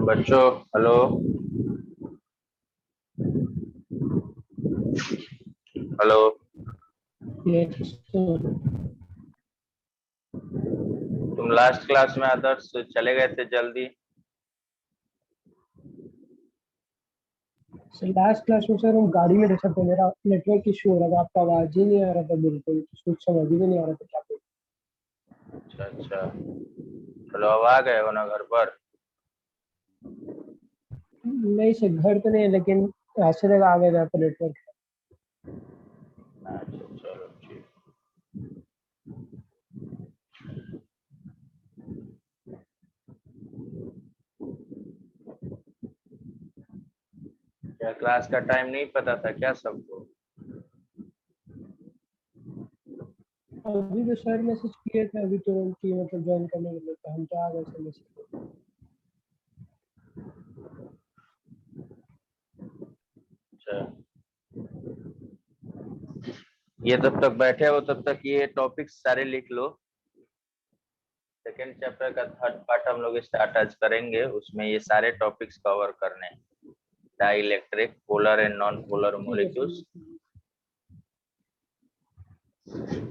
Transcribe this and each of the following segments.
बच्चों hello. Hello. Yes sir. तुम last class में आदर्श चले गए थे जल्दी। सर लास्ट क्लास में सर हम गाड़ी में थे सर, तो मेरा नेटवर्क इशू हो रहा था, आपका आवाज ही नहीं आ रहा था बिल्कुल, कुछ समझ ही नहीं आ रहा था क्या बोल। अच्छा अच्छा, चलो अब आ गए हो ना घर पर। नहीं सर, घर तो नहीं है, लेकिन ऐसे जगह आ गया जहाँ पर नेटवर्क है। अच्छा चलो ठीक। क्या क्लास का टाइम नहीं पता था क्या सबको? अभी तो सर मैसेज किए थे अभी तुरंत की, मतलब ज्वाइन करने के लिए, तो हम तो आ गए सर मैसेज। अच्छा, ये तब तक बैठे हो तब तक ये टॉपिक्स सारे लिख लो। सेकेंड चैप्टर का थर्ड पार्ट हम लोग स्टार्ट आज करेंगे, उसमें ये सारे टॉपिक्स कवर करने हैं। Dielectric, polar and non polar ठीक है मॉलिक्यूल्स। सर।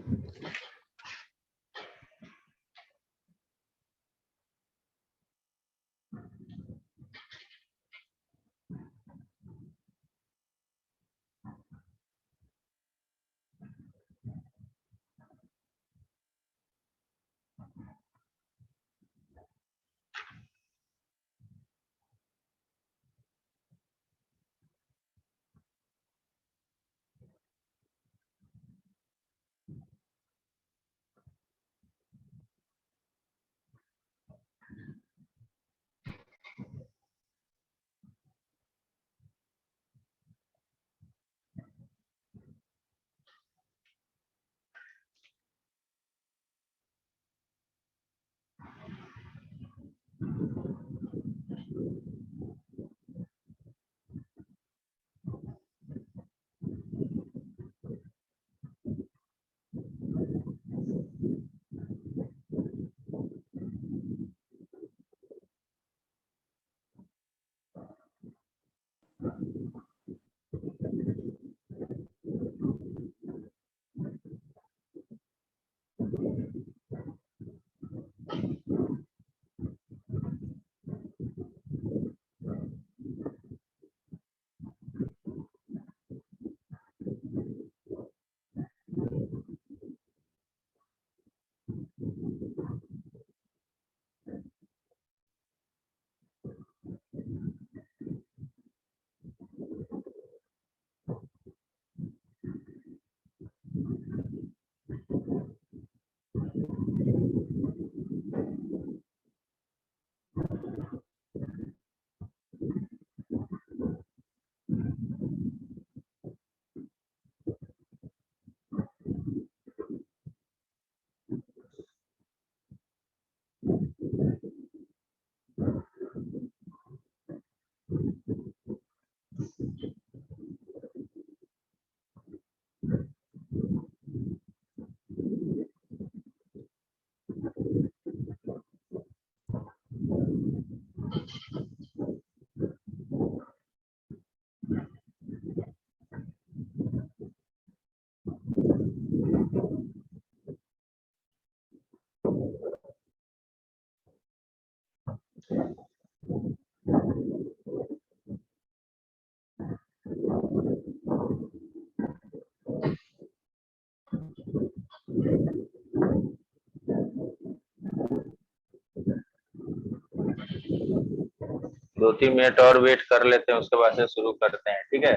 2-3 मिनट और वेट कर लेते हैं, उसके बाद से शुरू करते हैं, ठीक है।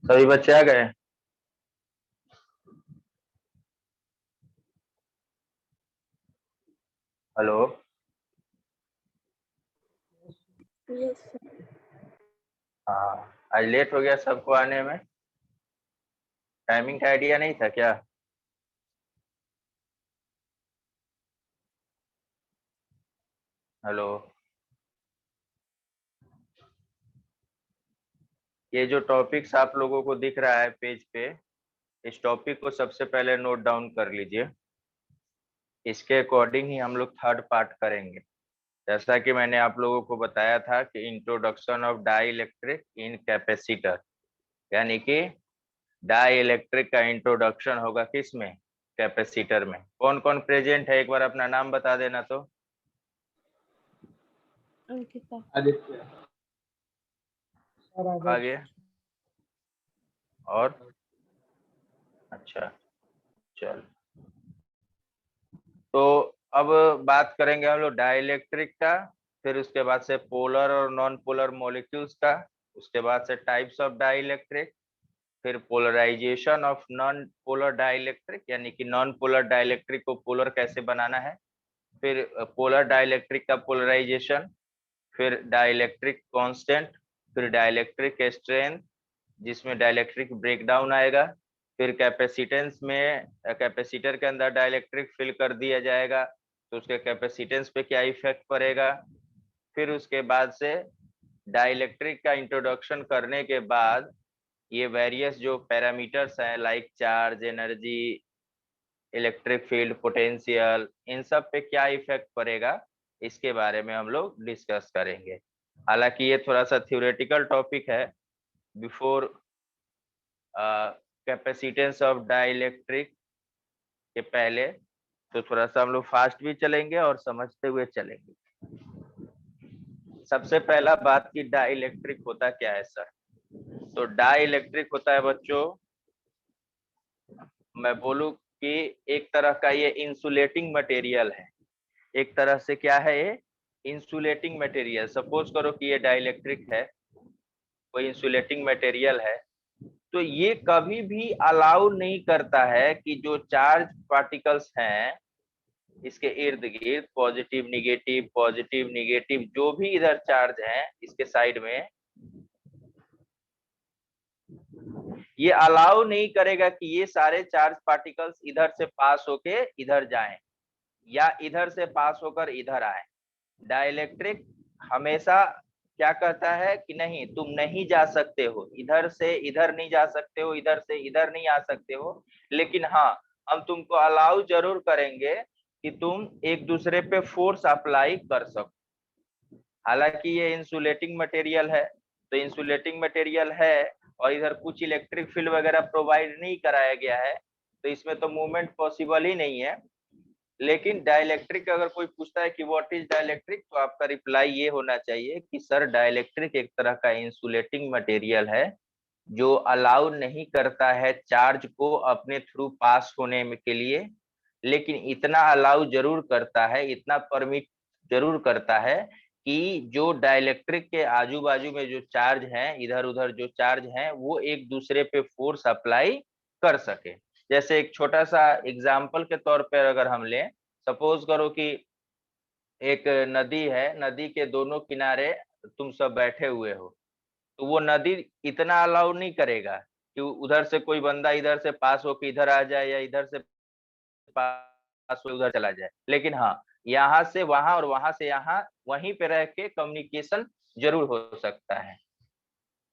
सभी बच्चे आ गए? हेलो। Yes sir. हाँ, आज लेट हो गया सबको आने में। टाइमिंग का आइडिया नहीं था क्या? हेलो। ये जो टॉपिक्स आप लोगों को दिख रहा है पेज पे, इस टॉपिक को सबसे पहले नोट डाउन कर लीजिए। इसके अकॉर्डिंग ही हम लोग थर्ड पार्ट करेंगे। जैसा कि मैंने आप लोगों को बताया था कि introduction of dielectric in capacitor, यानी कि डाई इलेक्ट्रिक का इंट्रोडक्शन होगा किस में? कैपेसिटर में। कौन कौन प्रेजेंट है, एक बार अपना नाम बता देना तो। अंकिता। आदित्य। सर आगे और? अच्छा, चल। तो अब बात करेंगे हम लोग डाइलेक्ट्रिक का, फिर उसके बाद से पोलर और नॉन पोलर मॉलिक्यूल्स का, उसके बाद से टाइप्स ऑफ डाइलेक्ट्रिक, फिर polarization of non polar dielectric, यानी कि नॉन पोलर डाइलेक्ट्रिक को पोलर कैसे बनाना है, फिर पोलर डाइलेक्ट्रिक का पोलराइजेशन, फिर डाइलेक्ट्रिक कांस्टेंट, फिर डाइलेक्ट्रिक स्ट्रेंथ जिसमें डाइलेक्ट्रिक ब्रेकडाउन आएगा, फिर कैपेसिटेंस में कैपेसिटर के अंदर डाइलेक्ट्रिक फिल कर दिया जाएगा तो उसके कैपेसिटेंस पे क्या इफेक्ट पड़ेगा, फिर उसके बाद से डाइलेक्ट्रिक का इंट्रोडक्शन करने के बाद ये वेरियस जो पैरामीटर्स हैं like charge, energy, electric field, potential, इन सब पे क्या इफेक्ट पड़ेगा इसके बारे में हम लोग डिस्कस करेंगे। हालांकि ये थोड़ा सा थ्योरेटिकल टॉपिक है। बिफोर कैपेसिटेंस ऑफ डाइलेक्ट्रिक के पहले तो थोड़ा सा हम लोग फास्ट भी चलेंगे और समझते हुए चलेंगे। सबसे पहला बात कि डाइलेक्ट्रिक होता क्या है सर? तो डाइलेक्ट्रिक होता है बच्चों, मैं बोलूं कि एक तरह का ये इंसुलेटिंग मटेरियल है। एक तरह से क्या है ये? Insulating material. सपोज करो कि ये डाइलेक्ट्रिक है, कोई इंसुलेटिंग मटेरियल है, तो ये कभी भी अलाउ नहीं करता है कि जो चार्ज पार्टिकल्स हैं इसके इर्द गिर्द, पॉजिटिव निगेटिव जो भी इधर चार्ज है इसके साइड में, ये अलाउ नहीं करेगा कि ये सारे चार्ज पार्टिकल्स इधर से पास होके इधर जाएं या इधर से पास होकर इधर आए। डाइलेक्ट्रिक हमेशा क्या कहता है कि नहीं, तुम नहीं जा सकते हो, इधर से इधर नहीं जा सकते हो, इधर से इधर नहीं आ सकते हो, लेकिन हाँ, हम तुमको अलाउ जरूर करेंगे कि तुम एक दूसरे पे फोर्स अप्लाई कर सको। हालांकि ये इंसुलेटिंग मटेरियल है, तो इंसुलेटिंग मटेरियल है और इधर कुछ इलेक्ट्रिक फील्ड वगैरह प्रोवाइड नहीं कराया गया है, तो इसमें तो मूवमेंट पॉसिबल ही नहीं है। लेकिन डाइलेक्ट्रिक अगर कोई पूछता है कि व्हाट इज डाइलेक्ट्रिक, तो आपका रिप्लाई ये होना चाहिए कि सर डाइलेक्ट्रिक एक तरह का इंसुलेटिंग मटेरियल है जो अलाउ नहीं करता है चार्ज को अपने थ्रू पास होने के लिए, लेकिन इतना अलाउ जरूर करता है, इतना परमिट जरूर करता है कि जो डाइलेक्ट्रिक के आजू बाजू में जो चार्ज हैं, इधर उधर जो चार्ज हैं, वो एक दूसरे पे फोर्स अप्लाई कर सके। जैसे एक छोटा सा एग्जाम्पल के तौर पर अगर हम लें, सपोज करो कि एक नदी है, नदी के दोनों किनारे तुम सब बैठे हुए हो, तो वो नदी इतना अलाउ नहीं करेगा कि उधर से कोई बंदा इधर से पास होकर इधर आ जाए या इधर से पास हो उधर चला जाए, लेकिन हाँ, यहाँ से वहां और वहां से यहाँ वहीं पे रह के कम्युनिकेशन जरूर हो सकता है।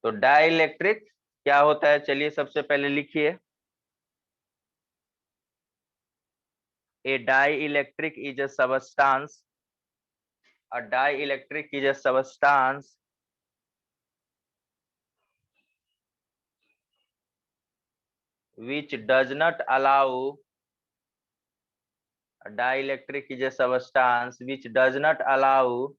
तो डाइलेक्ट्रिक क्या होता है, चलिए सबसे पहले लिखिए। A dielectric is a substance. A dielectric is a substance which does not allow. A dielectric is a substance which does not allow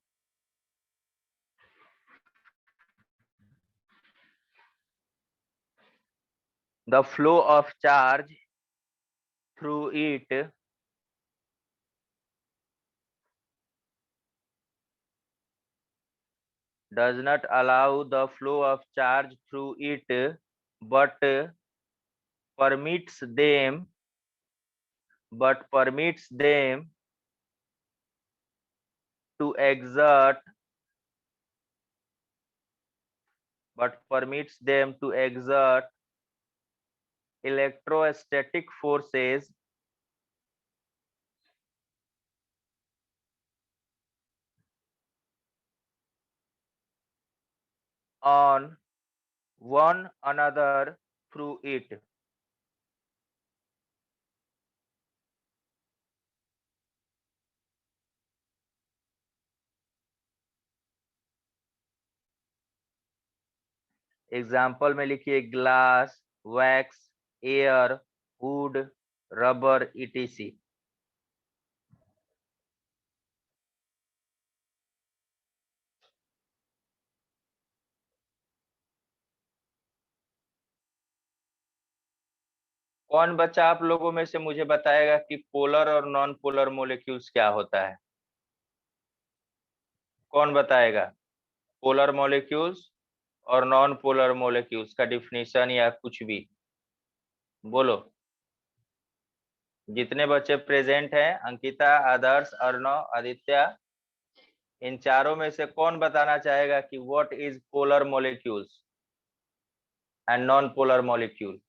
the flow of charge through it does not allow the flow of charge through it but permits them to exert electrostatic forces on one another through it. Example में लिखिए glass, wax, air, would, rubber, etc. कौन बच्चा आप लोगों में से मुझे बताएगा कि पोलर और नॉन पोलर मोलिक्यूल्स क्या होता है? कौन बताएगा पोलर मॉलिक्यूल्स और नॉन पोलर मॉलिक्यूल्स का डिफिनीशन या कुछ भी? बोलो। जितने बच्चे प्रेजेंट हैं, अंकिता, आदर्श, अर्णव, आदित्य, इन चारों में से कौन बताना चाहेगा कि what is polar molecules and non polar molecule?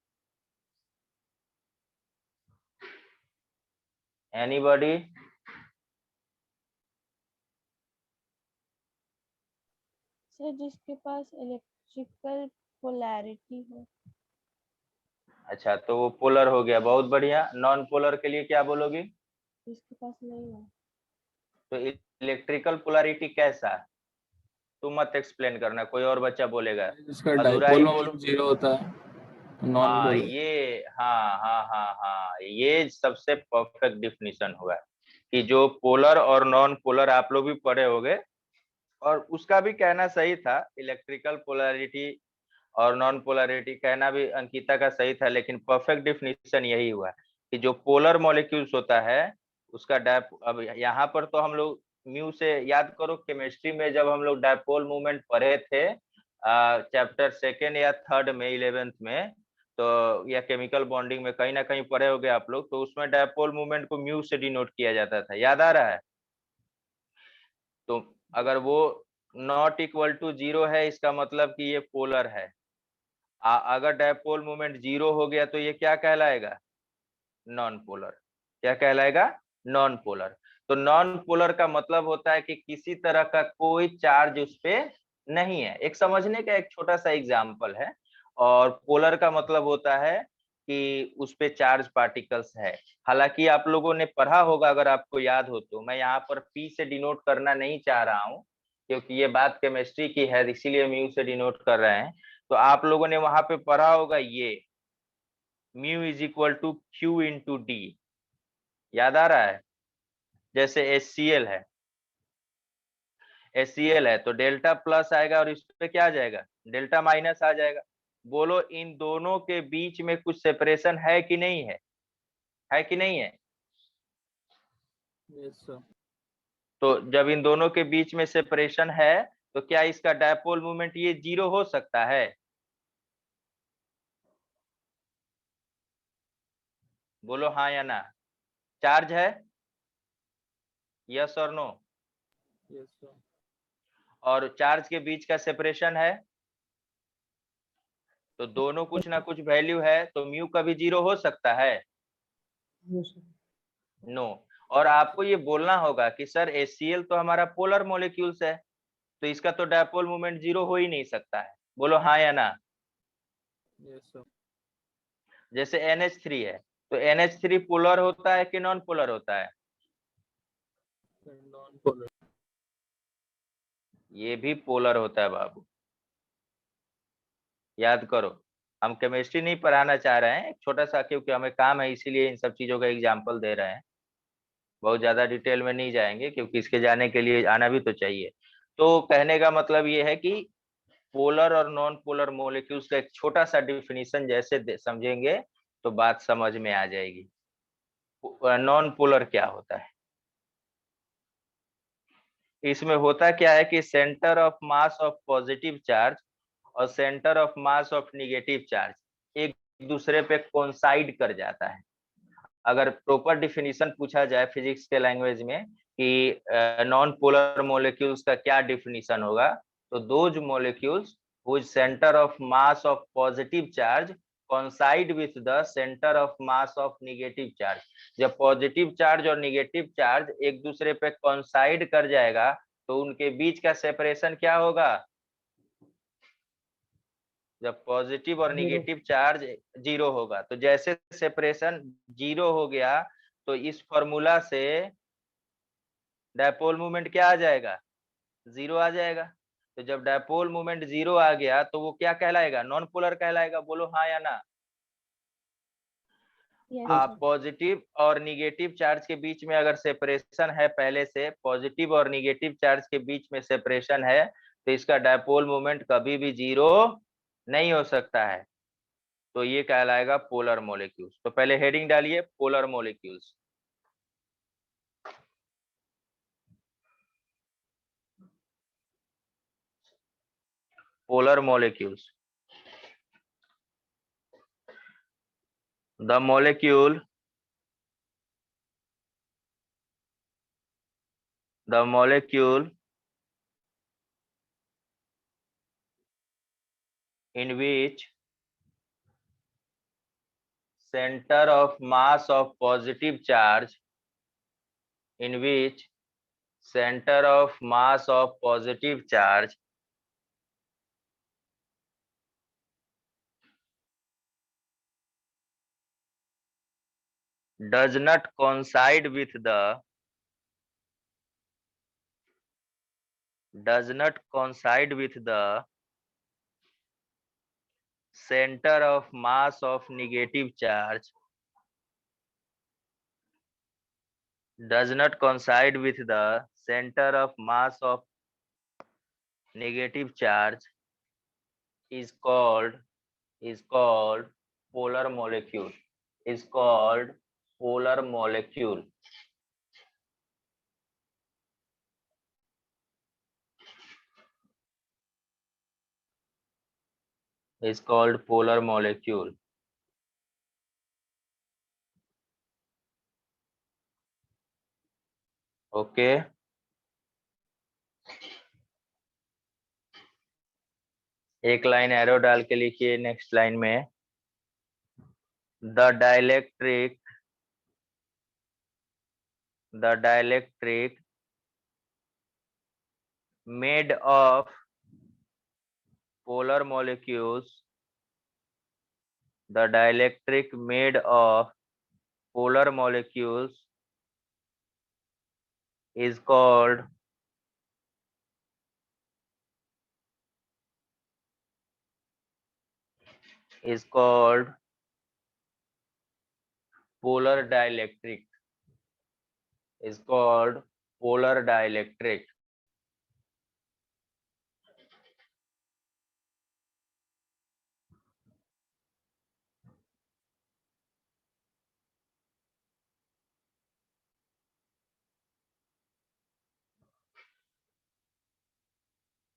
Anybody? Sir जिसके पास इलेक्ट्रिकल पोलैरिटी हो। अच्छा, तो वो पोलर हो गया, बहुत बढ़िया। नॉन पोलर के लिए क्या बोलोगी? जिसके पास नहीं हो। तो इलेक्ट्रिकल पोलैरिटी कैसा है? तुम मत एक्सप्लेन करना, कोई और बच्चा बोलेगा। जिसका अधूरा डाइपोल ही मोमेंट बोलो। 0 होता है, नॉन हाँ पोलर। ये, हाँ, ये सबसे परफेक्ट डिफिनीशन हुआ है कि जो पोलर और नॉन पोलर आप लोग भी पढ़े होंगे, और उसका भी कहना सही था। इलेक्ट्रिकल पोलैरिटी और नॉन पोलैरिटी कहना भी अंकिता का सही था, लेकिन परफेक्ट डिफिनीशन यही हुआ कि जो पोलर मॉलिक्यूल्स होता है उसका अब यहाँ पर तो हम लोग म्यू से याद करो, केमिस्ट्री में जब हम लोग डायपोल मूवमेंट पढ़े थे चैप्टर 2nd या 3rd में, 11th में, तो या केमिकल बॉन्डिंग में कहीं ना कहीं पढ़े होगे आप लोग, तो उसमें डायपोल मूवमेंट को म्यू से डिनोट किया जाता था, याद आ रहा है? तो अगर वो नॉट इक्वल टू 0 है, इसका मतलब कि ये पोलर है। अगर डायपोल मोमेंट 0 हो गया तो ये क्या कहलाएगा? Non polar. क्या कहलाएगा? Non polar. तो नॉन पोलर का मतलब होता है कि किसी तरह का कोई चार्ज उस पे नहीं है। एक समझने का एक छोटा सा एग्जांपल है। और पोलर का मतलब होता है कि उस पे चार्ज पार्टिकल्स है। हालांकि आप लोगों ने पढ़ा होगा, अगर आपको याद हो तो। मैं यहाँ पर पी से डिनोट करना नहीं चाह रहा हूँ, क्योंकि ये बात केमिस्ट्री की है, इसीलिए म्यू से डिनोट कर रहे हैं। तो आप लोगों ने वहां पे पढ़ा होगा ये mu is equal to Q into D, याद आ रहा है? जैसे HCl है, HCl है तो डेल्टा प्लस आएगा और इस पे क्या आ जाएगा? डेल्टा माइनस आ जाएगा। बोलो इन दोनों के बीच में कुछ सेपरेशन है कि नहीं है? है कि नहीं है? Yes sir. तो जब इन दोनों के बीच में सेपरेशन है, तो क्या इसका डायपोल मूवमेंट ये 0 हो सकता है? बोलो हाँ या ना। चार्ज है, यस और नो? Yes sir. और चार्ज के बीच का सेपरेशन है, तो दोनों कुछ ना कुछ वैल्यू है, तो म्यू कभी 0 हो सकता है? नो। और आपको ये बोलना होगा कि सर HCl तो हमारा पोलर मॉलिक्यूल्स है, तो इसका तो डायपोल मोमेंट 0 हो ही नहीं सकता है। बोलो हाँ या ना। Yes sir. जैसे NH3 है, तो NH3 पोलर होता है कि नॉन पोलर होता है? Non polar. ये भी पोलर होता है बाबू, याद करो। हम केमिस्ट्री नहीं पढ़ाना चाह रहे हैं, एक छोटा सा, क्योंकि हमें काम है इसीलिए इन सब चीजों का एग्जाम्पल दे रहे हैं। बहुत ज्यादा डिटेल में नहीं जाएंगे, क्योंकि इसके जाने के लिए आना भी तो चाहिए। तो कहने का मतलब ये है कि पोलर और नॉन पोलर मोलिक्यूल्स का एक छोटा सा डिफिनीशन जैसे समझेंगे तो बात समझ में आ जाएगी। नॉन पोलर क्या होता है? इसमें होता क्या है कि centre of mass of positive charge और centre of mass of negative charge एक दूसरे पे कोइंसाइड कर जाता है। अगर प्रॉपर डिफिनीशन पूछा जाए फिजिक्स के लैंग्वेज में कि नॉन पोलर मोलिक्यूल्स का क्या डिफिनीशन होगा, तो those molecules whose centre of mass of positive charge coincide with the centre of mass of negative charge. जब पॉजिटिव चार्ज और नेगेटिव चार्ज एक दूसरे पे कोइंसाइड कर जाएगा तो उनके बीच का सेपरेशन क्या होगा? जब पॉजिटिव और नेगेटिव चार्ज जीरो होगा, तो जैसे सेपरेशन जीरो हो गया तो इस फॉर्मूला से डायपोल मूवमेंट क्या आ जाएगा? जीरो आ जाएगा। तो जब डायपोल मूवमेंट जीरो आ गया तो वो क्या कहलाएगा? नॉन पोलर कहलाएगा। बोलो हाँ या ना। yes sir. पॉजिटिव और निगेटिव चार्ज के बीच में अगर सेपरेशन है, पहले से पॉजिटिव और निगेटिव चार्ज के बीच में सेपरेशन है, तो इसका डायपोल मूवमेंट कभी भी जीरो नहीं हो सकता है। तो ये कहलाएगा पोलर मॉलिक्यूल्स। तो पहले हेडिंग डालिए polar molecules. polar molecules. The molecule in which center of mass of positive charge does not coincide with the center of mass of negative charge does not coincide with the center of mass of negative charge is called polar molecule. Is called polar molecule. Is called polar molecule. Okay. एक line arrow डाल के लिखिए next line में, the dielectric made of polar molecules, the dielectric made of polar molecules is called polar dielectric. Is called polar dielectric.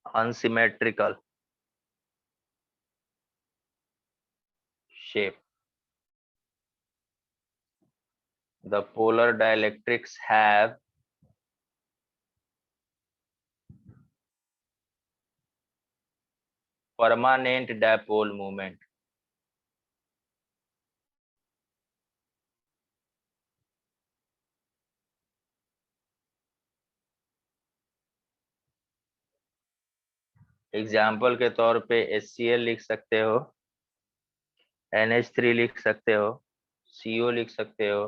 Unsymmetrical shape. The polar dielectrics have permanent dipole moment. Example के तौर पे HCl लिख सकते हो, NH3 लिख सकते हो, CO लिख सकते हो,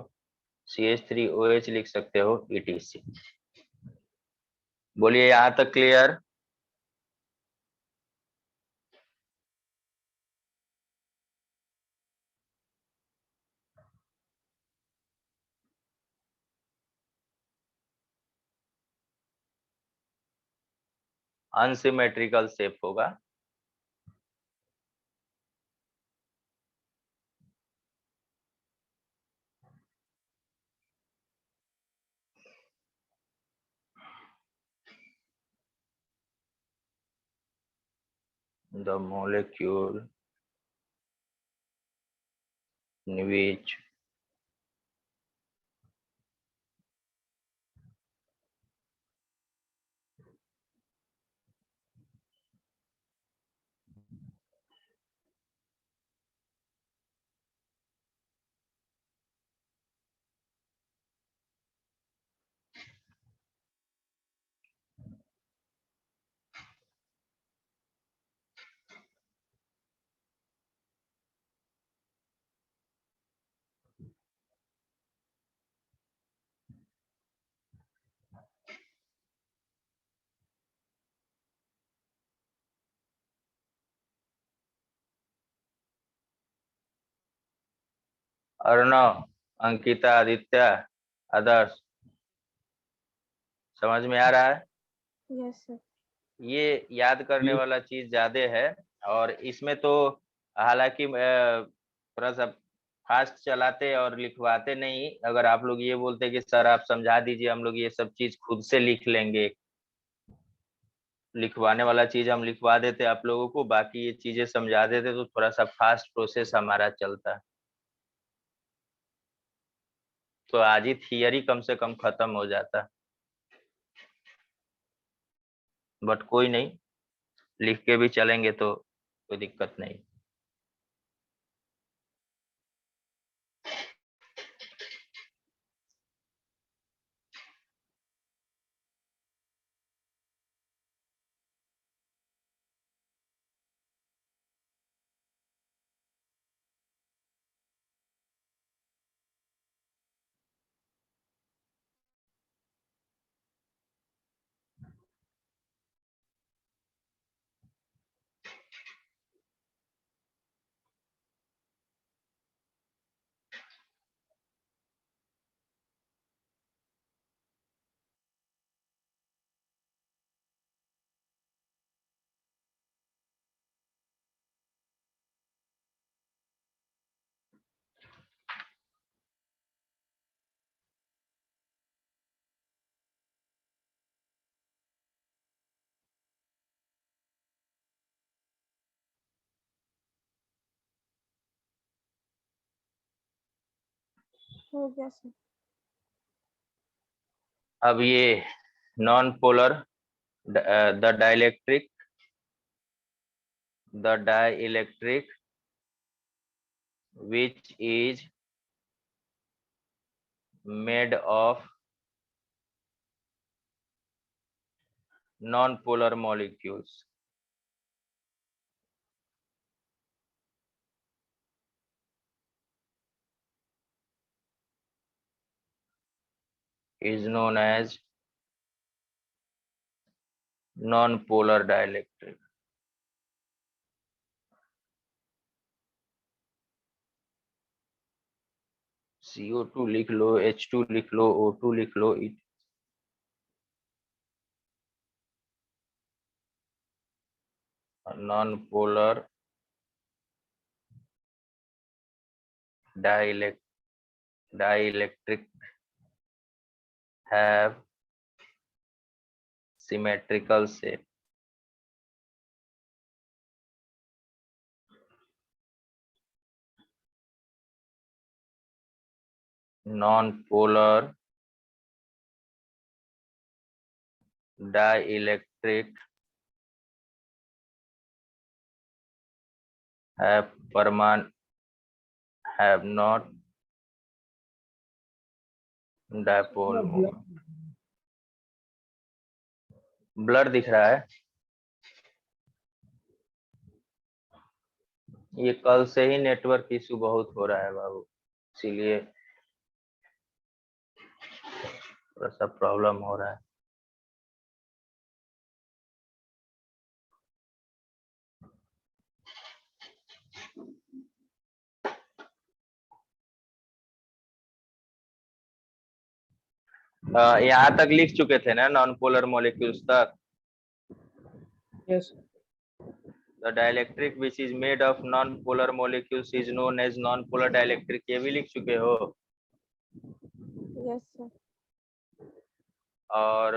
CH3OH लिख सकते हो, ETC। बोलिए यहां तक क्लियर? अनसिमेट्रिकल शेप होगा। the molecule in which Arnav, Ankita, Aditya, Adarsh, समझ में आ रहा है? Yes sir. ये याद करने वाला चीज ज्यादा है और इसमें तो हालांकि थोड़ा सा फास्ट चलाते और लिखवाते नहीं। अगर आप लोग ये बोलते कि सर आप समझा दीजिए, हम लोग ये सब चीज खुद से लिख लेंगे, लिखवाने वाला चीज हम लिखवा देते आप लोगों को, बाकी ये चीजें समझा देते तो थोड़ा सा फास्ट प्रोसेस हमारा चलता। तो आज ही थियरी कम से कम खत्म हो जाता, बट कोई नहीं, लिख के भी चलेंगे तो कोई दिक्कत नहीं। हो गया सर। अब ये non polar, the dielectric which is made of non-polar molecules is known as non-polar dielectric. CO2 लिख लो, H2 लिख लो, O2 लिख लो, non-polar dielectric have symmetrical shape. Non-polar dielectric have not dipole moment. Blur दिख रहा है, ये कल से ही नेटवर्क इशू बहुत हो रहा है बाबू, इसीलिए थोड़ा सा प्रॉब्लम हो रहा है। यहाँ तक लिख चुके थे ना नॉन पोलर मॉलिक्यूल्स तक? Yes The dielectric which is made of non-polar molecules is known as non-polar dielectric, ये भी लिख चुके हो? Yes sir. और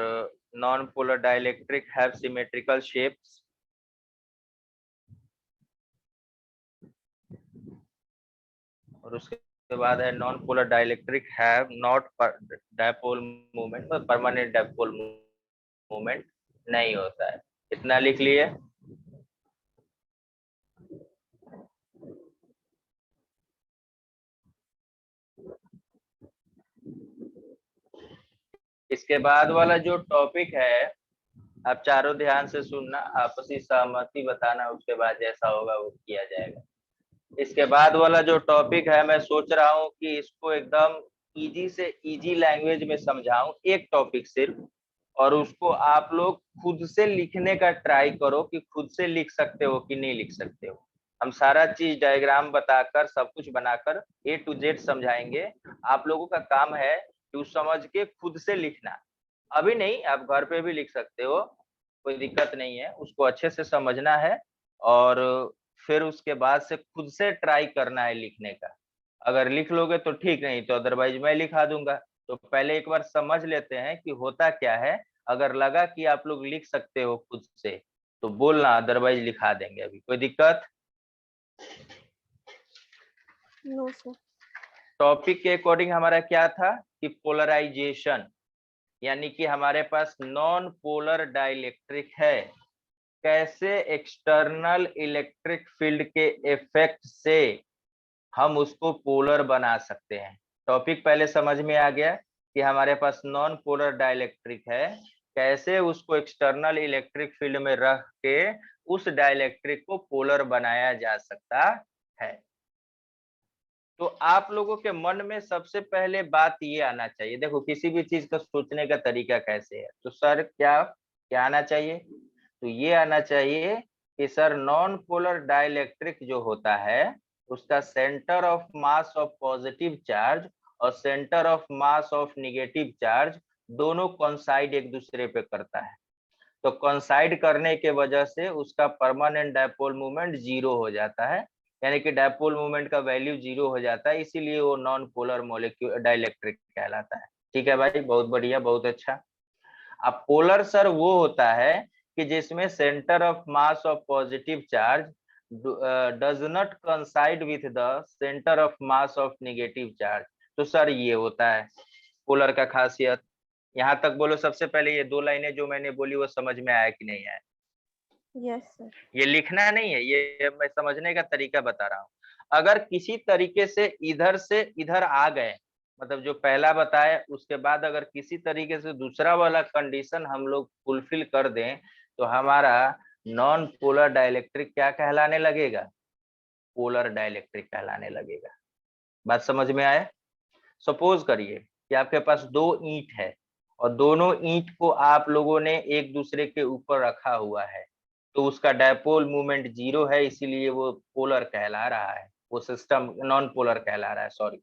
non-polar dielectric have symmetrical shapes. और उसके बाद है non polar dielectric have not dipole movement, permanent dipole movement नहीं होता है। इतना लिख लिए। इसके बाद वाला जो टॉपिक है, आप चारों ध्यान से सुनना, आपसी सहमति बताना, उसके बाद जैसा होगा वो किया जाएगा। इसके बाद वाला जो टॉपिक है, मैं सोच रहा हूँ कि इसको एकदम इजी से इजी लैंग्वेज में समझाऊं, एक टॉपिक सिर्फ, और उसको आप लोग खुद से लिखने का ट्राई करो कि खुद से लिख सकते हो कि नहीं लिख सकते हो। हम सारा चीज डायग्राम बताकर सब कुछ बनाकर A to Z समझाएंगे। आप लोगों का काम है कि उस समझ के खुद से लिखना। अभी नहीं, आप घर पे भी लिख सकते हो, कोई दिक्कत नहीं है। उसको अच्छे से समझना है और फिर उसके बाद से खुद से ट्राई करना है लिखने का। अगर लिख लोगे तो ठीक, नहीं तो अदरवाइज मैं लिखा दूंगा। तो पहले एक बार समझ लेते हैं कि होता क्या है। अगर लगा कि आप लोग लिख सकते हो खुद से तो बोलना, अदरवाइज लिखा देंगे। अभी कोई दिक्कत? No sir. टॉपिक के अकॉर्डिंग हमारा क्या था कि पोलराइजेशन, यानी कि हमारे पास नॉन पोलर डाइलेक्ट्रिक है, कैसे एक्सटर्नल इलेक्ट्रिक फील्ड के इफेक्ट से हम उसको पोलर बना सकते हैं। टॉपिक पहले समझ में आ गया कि हमारे पास नॉन पोलर डाइलेक्ट्रिक है, कैसे उसको एक्सटर्नल इलेक्ट्रिक फील्ड में रख के उस डाइलेक्ट्रिक को पोलर बनाया जा सकता है। तो आप लोगों के मन में सबसे पहले बात ये आना चाहिए, देखो किसी भी चीज का सोचने का तरीका कैसे है, तो सर क्या क्या आना चाहिए? तो ये आना चाहिए कि सर नॉन पोलर डाइलेक्ट्रिक जो होता है उसका centre of mass of positive charge और centre of mass of negative charge दोनों कॉन्साइड एक दूसरे पे करता है। तो कॉन्साइड करने के वजह से उसका परमानेंट डायपोल मूवमेंट जीरो हो जाता है, यानी कि डायपोल मूवमेंट का वैल्यू जीरो हो जाता है, इसीलिए वो नॉन पोलर मोलिक्यूल डाइलेक्ट्रिक कहलाता है। ठीक है भाई, बहुत बढ़िया, बहुत अच्छा। अब पोलर सर वो होता है कि जिसमें centre of mass of positive charge does not कंसाइड with the centre of mass of negative charge. तो सर ये होता है पोलर का खासियत। यहाँ तक बोलो, सबसे पहले ये दो लाइनें जो मैंने बोली वो समझ में आया कि नहीं आया? Yes sir. ये लिखना नहीं है, ये मैं समझने का तरीका बता रहा हूँ। अगर किसी तरीके से इधर आ गए, मतलब जो पहला बताया उसके बाद अगर किसी तरीके से दूसरा वाला कंडीशन हम लोग फुलफिल कर दें तो हमारा नॉन पोलर डाइलेक्ट्रिक क्या कहलाने लगेगा? पोलर डाइलेक्ट्रिक कहलाने लगेगा। बात समझ में आया? सपोज करिए कि आपके पास दो ईंट है और दोनों ईंट को आप लोगों ने एक दूसरे के ऊपर रखा हुआ है, तो उसका डायपोल मूवमेंट जीरो है, इसीलिए वो पोलर कहला रहा है, वो सिस्टम नॉन पोलर कहला रहा है, सॉरी।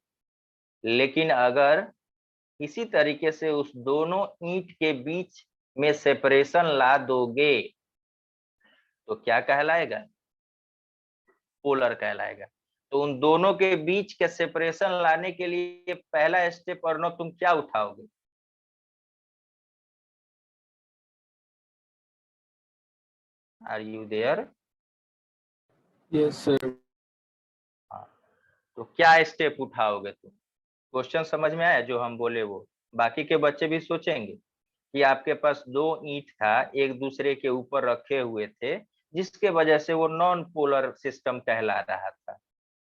लेकिन अगर किसी तरीके से उस दोनों ईंट के बीच में सेपरेशन ला दोगे तो क्या कहलाएगा? पोलर कहलाएगा। तो उन दोनों के बीच के सेपरेशन लाने के लिए पहला स्टेप अर्णव तुम क्या उठाओगे? Are you there? Yes, sir. हाँ, तो क्या स्टेप उठाओगे तुम? क्वेश्चन समझ में आया जो हम बोले वो? बाकी के बच्चे भी सोचेंगे कि आपके पास दो ईंट था एक दूसरे के ऊपर रखे हुए थे, जिसके वजह से वो नॉन पोलर सिस्टम कहला रहा था।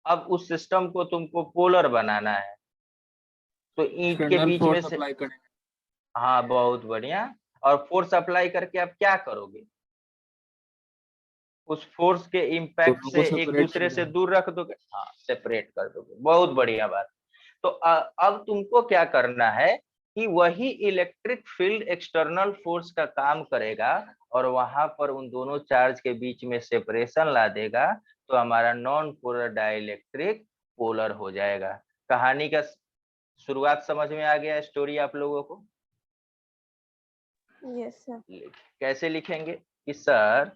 अब उस सिस्टम को तुमको पोलर बनाना है, तो ईंट के External बीच में force से, apply करेंगे. हाँ बहुत बढ़िया। और फोर्स अप्लाई करके आप क्या करोगे? उस फोर्स के इम्पैक्ट दोनों से को एक separate दूसरे करना से है. दूर रख दोगे, हाँ सेपरेट कर दोगे, बहुत बढ़िया बात। तो अब तुमको क्या करना है कि वही इलेक्ट्रिक फील्ड एक्सटर्नल फोर्स का काम करेगा और वहां पर उन दोनों चार्ज के बीच में सेपरेशन ला देगा, तो हमारा नॉन पोलर डाइलेक्ट्रिक पोलर हो जाएगा। कहानी का शुरुआत समझ में आ गया? स्टोरी आप लोगों को यस सर। कैसे लिखेंगे कि सर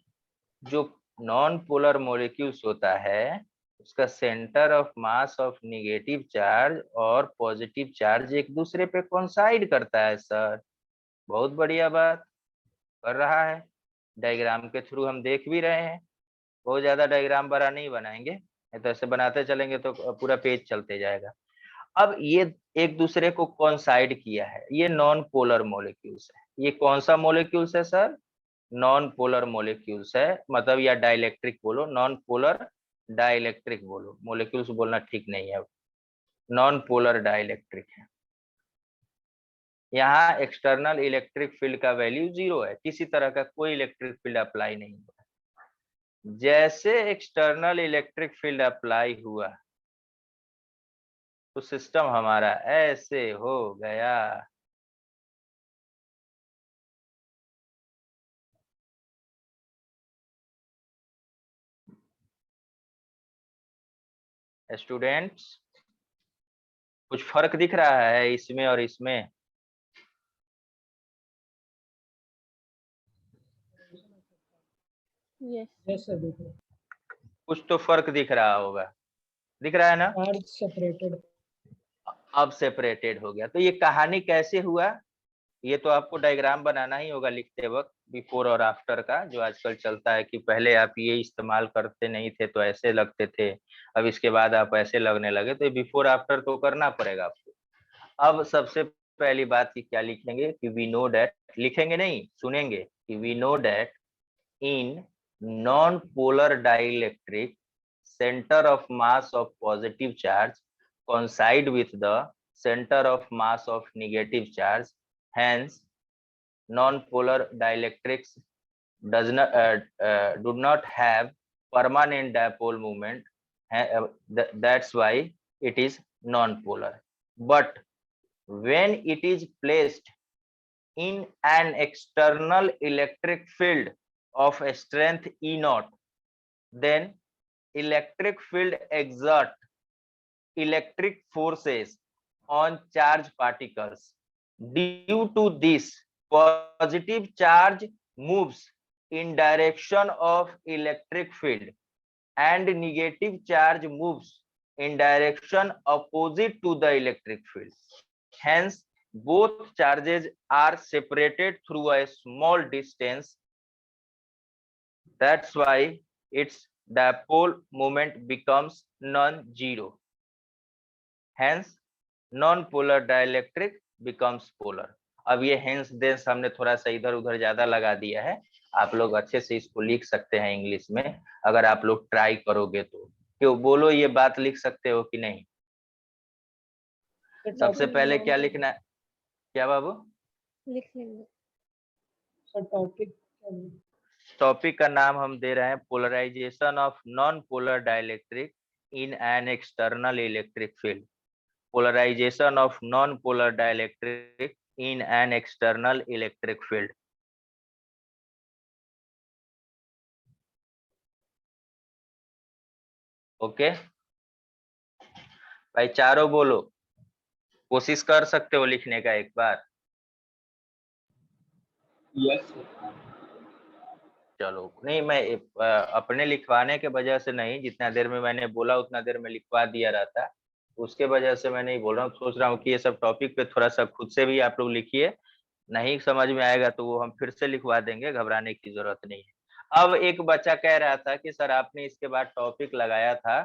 जो नॉन पोलर मॉलिक्यूल्स होता है उसका centre of mass of negative charge और पॉजिटिव चार्ज एक दूसरे पे कोइंसाइड करता है सर। बहुत बढ़िया बात कर रहा है, डायग्राम के थ्रू हम देख भी रहे हैं। बहुत ज्यादा डायग्राम बड़ा नहीं बनाएंगे, तो ऐसे बनाते चलेंगे तो पूरा पेज चलते जाएगा। अब ये एक दूसरे को कॉन्साइड किया है, ये नॉन पोलर मॉलिक्यूल्स है। ये कौन सा मॉलिक्यूल्स है सर? नॉन पोलर मॉलिक्यूल्स है, मतलब या डाइलेक्ट्रिक बोलो, नॉन पोलर डाइलेक्ट्रिक बोलो, मॉलिक्यूल्स बोलना ठीक नहीं है, नॉन पोलर डाइलेक्ट्रिक है। यहाँ एक्सटर्नल इलेक्ट्रिक फील्ड का वैल्यू 0 है, किसी तरह का कोई इलेक्ट्रिक फील्ड अप्लाई नहीं हुआ। जैसे एक्सटर्नल इलेक्ट्रिक फील्ड अप्लाई हुआ तो सिस्टम हमारा ऐसे हो गया। स्टूडेंट्स, कुछ फर्क दिख रहा है इसमें और इसमें? Yes. यस सर देखो कुछ तो फर्क दिख रहा होगा, दिख रहा है ना? Charge separated. अब सेपरेटेड हो गया। तो ये कहानी कैसे हुआ, ये तो आपको डायग्राम बनाना ही होगा लिखते वक्त, बिफोर और आफ्टर का, जो आजकल चलता है कि पहले आप ये इस्तेमाल करते नहीं थे तो ऐसे लगते थे, अब इसके बाद आप ऐसे लगने लगे, तो ये बिफोर आफ्टर तो करना पड़ेगा आपको। अब सबसे पहली बात की क्या लिखेंगे कि वी नो डैट, लिखेंगे नहीं सुनेंगे, कि we know that in non polar dielectric center of mass of positive charge coincide with the center of mass of negative charge. Hence, non-polar dielectrics do not have permanent dipole moment. That's why it is non-polar. But when it is placed in an external electric field of strength E naught, then electric field exert electric forces on charge particles. Due to this, positive charge moves in direction of electric field and negative charge moves in direction opposite to the electric field. Hence, both charges are separated through a small distance. That's why its dipole moment becomes non-zero. Hence, non-polar dielectric becomes polar. अब ये hence thence हमने थोड़ा सा इधर उधर ज्यादा लगा दिया है, आप लोग अच्छे से इसको लिख सकते हैं इंग्लिश में, अगर आप लोग ट्राई करोगे तो। क्यों बोलो, ये बात लिख सकते हो कि नहीं? सबसे पहले क्या लिखना है, क्या बाबू? लिख लेंगे। सर टॉपिक टॉपिक का नाम हम दे रहे हैं polarization of non polar dielectric in an external electric field. Polarization of non-polar dielectric in an external electric field. Okay भाई, चारों बोलो, कोशिश कर सकते हो लिखने का एक बार? Yes. चलो, नहीं मैं अपने लिखवाने के वजह से नहीं, जितना देर में मैंने बोला उतना देर में लिखवा दिया रहता, उसके वजह से मैं नहीं बोल रहा हूँ। सोच रहा हूँ कि ये सब टॉपिक पे थोड़ा सा खुद से भी आप लोग लिखिए, नहीं समझ में आएगा तो वो हम फिर से लिखवा देंगे, घबराने की जरूरत नहीं है। अब एक बच्चा कह रहा था कि सर आपने इसके बाद टॉपिक लगाया था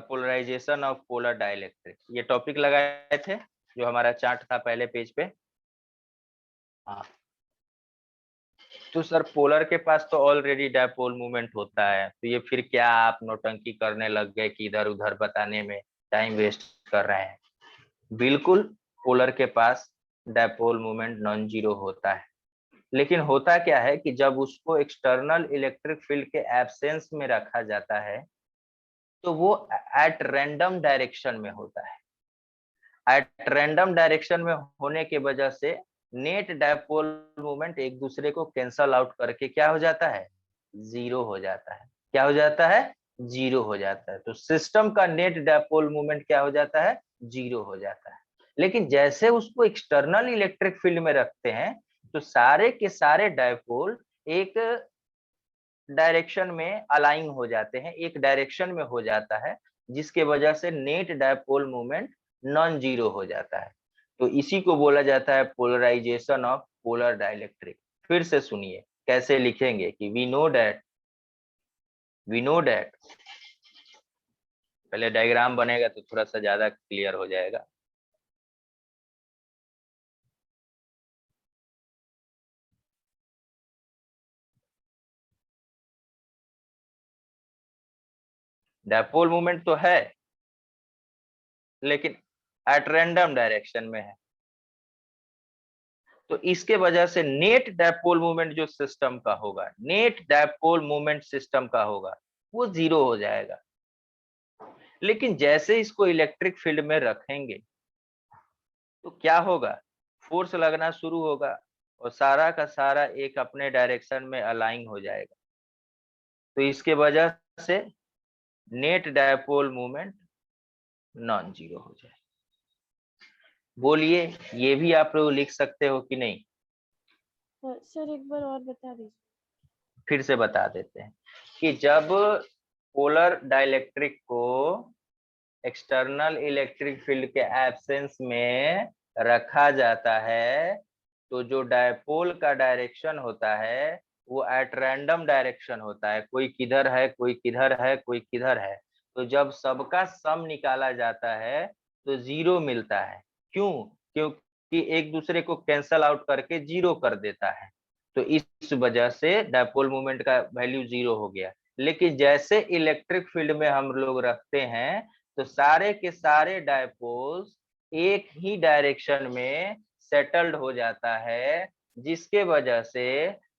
पोलराइजेशन ऑफ पोलर डाइलेक्ट्रिक, ये टॉपिक लगाए थे जो हमारा चार्ट था पहले पेज पे। हाँ, तो सर पोलर के पास तो ऑलरेडी डायपोल मूवमेंट होता है, तो ये फिर क्या आप नौटंकी करने लग गए कि इधर उधर बताने में टाइम वेस्ट कर रहे हैं? बिल्कुल, पोलर के पास डायपोल मूवमेंट नॉन जीरो होता है, लेकिन होता क्या है कि जब उसको एक्सटर्नल इलेक्ट्रिक फील्ड के एब्सेंस में रखा जाता है तो वो एट रैंडम डायरेक्शन में होता है। एट रैंडम डायरेक्शन में होने के वजह से नेट डायपोल मूवमेंट एक दूसरे को कैंसल आउट करके क्या हो जाता है? जीरो हो जाता है। क्या हो जाता है? जीरो हो जाता है। तो सिस्टम का नेट डायपोल मूवमेंट क्या हो जाता है? जीरो हो जाता है। लेकिन जैसे उसको एक्सटर्नल इलेक्ट्रिक फील्ड में रखते हैं तो सारे के सारे डायपोल एक डायरेक्शन में अलाइन हो जाते हैं, एक डायरेक्शन में हो जाता है, जिसके वजह से net dipole movement non zero हो जाता है। तो इसी को बोला जाता है पोलराइजेशन ऑफ पोलर डाइलेक्ट्रिक। फिर से सुनिए कैसे लिखेंगे कि we know that we know that. पहले डायग्राम बनेगा तो थोड़ा सा ज्यादा क्लियर हो जाएगा। डायपोल मूवमेंट तो है लेकिन एट रैंडम डायरेक्शन में है, तो इसके वजह से नेट डायपोल मूवमेंट जो सिस्टम का होगा, नेट डायपोल मूवमेंट सिस्टम का होगा, वो 0 हो जाएगा। लेकिन जैसे इसको इलेक्ट्रिक फील्ड में रखेंगे तो क्या होगा, फोर्स लगना शुरू होगा और सारा का सारा एक अपने डायरेक्शन में अलाइन हो जाएगा। तो इसके वजह से net dipole movement non zero हो जाएगा। बोलिए, ये भी आप लोग लिख सकते हो कि नहीं? सर एक बार और बता दीजिए। फिर से बता देते हैं कि जब पोलर डाइलेक्ट्रिक को एक्सटर्नल इलेक्ट्रिक फील्ड के एब्सेंस में रखा जाता है तो जो डायपोल का डायरेक्शन होता है वो एट रैंडम डायरेक्शन होता है, कोई किधर है कोई किधर है कोई किधर है। तो जब सबका सम निकाला जाता है तो 0 मिलता है। क्यों? क्योंकि एक दूसरे को कैंसल आउट करके 0 कर देता है, तो इस वजह से डायपोल मोमेंट का वैल्यू 0 हो गया। लेकिन जैसे इलेक्ट्रिक फील्ड में हम लोग रखते हैं तो सारे के सारे डायपोल्स एक ही डायरेक्शन में सेटल्ड हो जाता है, जिसके वजह से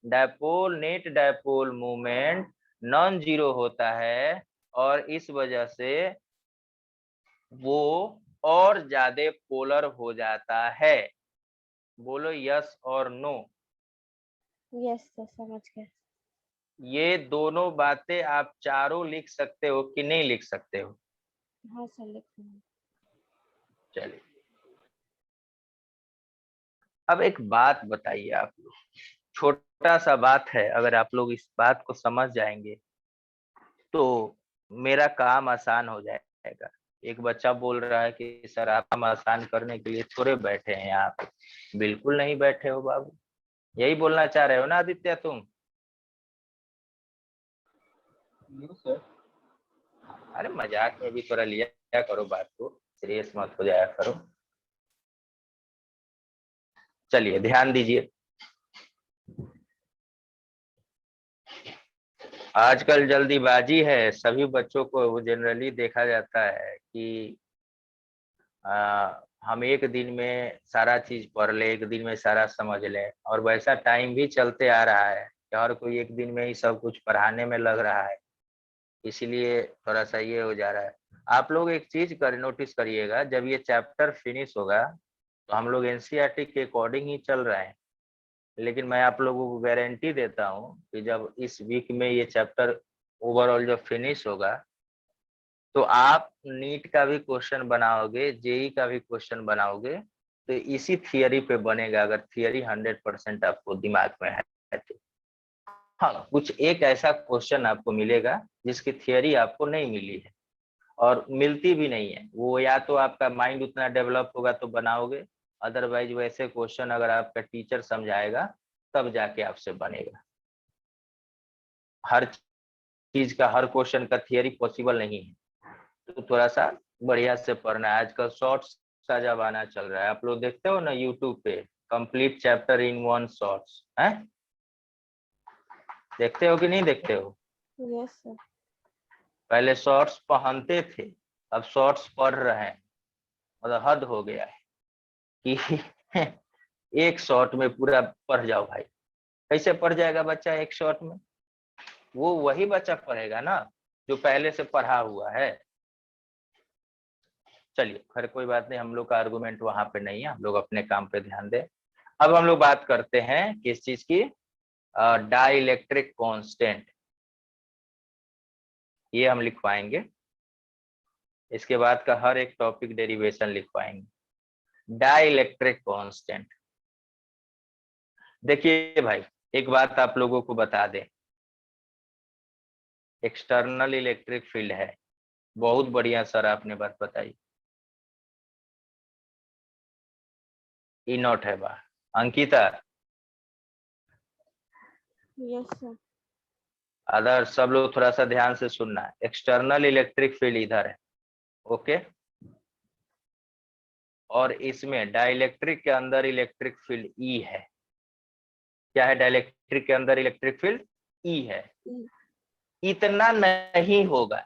dipole net dipole movement non zero होता है और इस वजह से वो और ज्यादा पोलर हो जाता है। बोलो यस और नो। यस सर, समझ गए। ये दोनों बातें आप चारों लिख सकते हो कि नहीं लिख सकते हो? हाँ सर, लिख रही हूँ। चलिए, अब एक बात बताइए आप लोग, छोटा सा बात है, अगर आप लोग इस बात को समझ जाएंगे तो मेरा काम आसान हो जाएगा। एक बच्चा बोल रहा है कि सर आप काम आसान करने के लिए थोड़े बैठे हैं यहाँ पे। बिल्कुल नहीं बैठे हो बाबू, यही बोलना चाह रहे हो ना आदित्य तुम? No sir. अरे मजाक में भी थोड़ा लिया करो बात को, सीरियस मत हो जाया करो। चलिए ध्यान दीजिए, आजकल जल्दीबाजी है सभी बच्चों को। वो जनरली देखा जाता है कि हम एक दिन में सारा चीज पढ़ ले, एक दिन में सारा समझ ले, और वैसा टाइम भी चलते आ रहा है कि हर कोई एक दिन में ही सब कुछ पढ़ाने में लग रहा है, इसलिए थोड़ा सा ये हो जा रहा है। आप लोग एक चीज नोटिस करिएगा, जब ये चैप्टर फिनिश होगा तो हम लोग एनसीईआरटी के अकॉर्डिंग ही चल रहे हैं, लेकिन मैं आप लोगों को गारंटी देता हूँ कि जब इस वीक में ये चैप्टर ओवरऑल जब फिनिश होगा तो आप नीट का भी क्वेश्चन बनाओगे, जेई का भी क्वेश्चन बनाओगे तो इसी थियरी पे बनेगा, अगर थियरी 100% आपको दिमाग में है तो। हाँ, कुछ एक ऐसा क्वेश्चन आपको मिलेगा जिसकी थियरी आपको नहीं मिली है और मिलती भी नहीं है, वो या तो आपका माइंड उतना डेवलप होगा तो बनाओगे, अदरवाइज वैसे क्वेश्चन अगर आपका टीचर समझाएगा तब जाके आपसे बनेगा। हर चीज का, हर क्वेश्चन का थियरी पॉसिबल नहीं है, तो थोड़ा सा बढ़िया से पढ़ना है। आजकल शॉर्ट्स का जमाना चल रहा है, आप लोग देखते हो ना यूट्यूब पे, कंप्लीट चैप्टर इन 1 शॉर्ट्स है, देखते हो कि नहीं देखते हो? Yes sir. पहले शॉर्ट्स पहनते थे, अब शॉर्ट्स पढ़ रहे हैं, मतलब हद हो गया है कि एक शॉर्ट में पूरा पढ़ जाओ भाई। कैसे पढ़ जाएगा बच्चा एक शॉर्ट में? वो वही बच्चा पढ़ेगा ना जो पहले से पढ़ा हुआ है। चलिए खैर कोई बात नहीं, हम लोग का आर्गुमेंट वहां पे नहीं है, हम लोग अपने काम पे ध्यान दें। अब हम लोग बात करते हैं किस चीज की, डाइलेक्ट्रिक कांस्टेंट, ये हम लिखवाएंगे। इसके बाद का हर एक टॉपिक डेरिवेशन लिखवाएंगे। डाइलेक्ट्रिक कांस्टेंट, देखिए भाई एक बात आप लोगों को बता दें, एक्सटर्नल इलेक्ट्रिक फील्ड है, बहुत बढ़िया सर आपने बात बताई, ई नॉट है बाहर। Ankita yes sir. अदर सब लोग थोड़ा सा ध्यान से सुनना है। एक्सटर्नल इलेक्ट्रिक फील्ड इधर है, ओके। और इसमें डाइलेक्ट्रिक के अंदर इलेक्ट्रिक फील्ड ई है। क्या है डाइलेक्ट्रिक के अंदर इलेक्ट्रिक फील्ड? ई है। इतना नहीं होगा।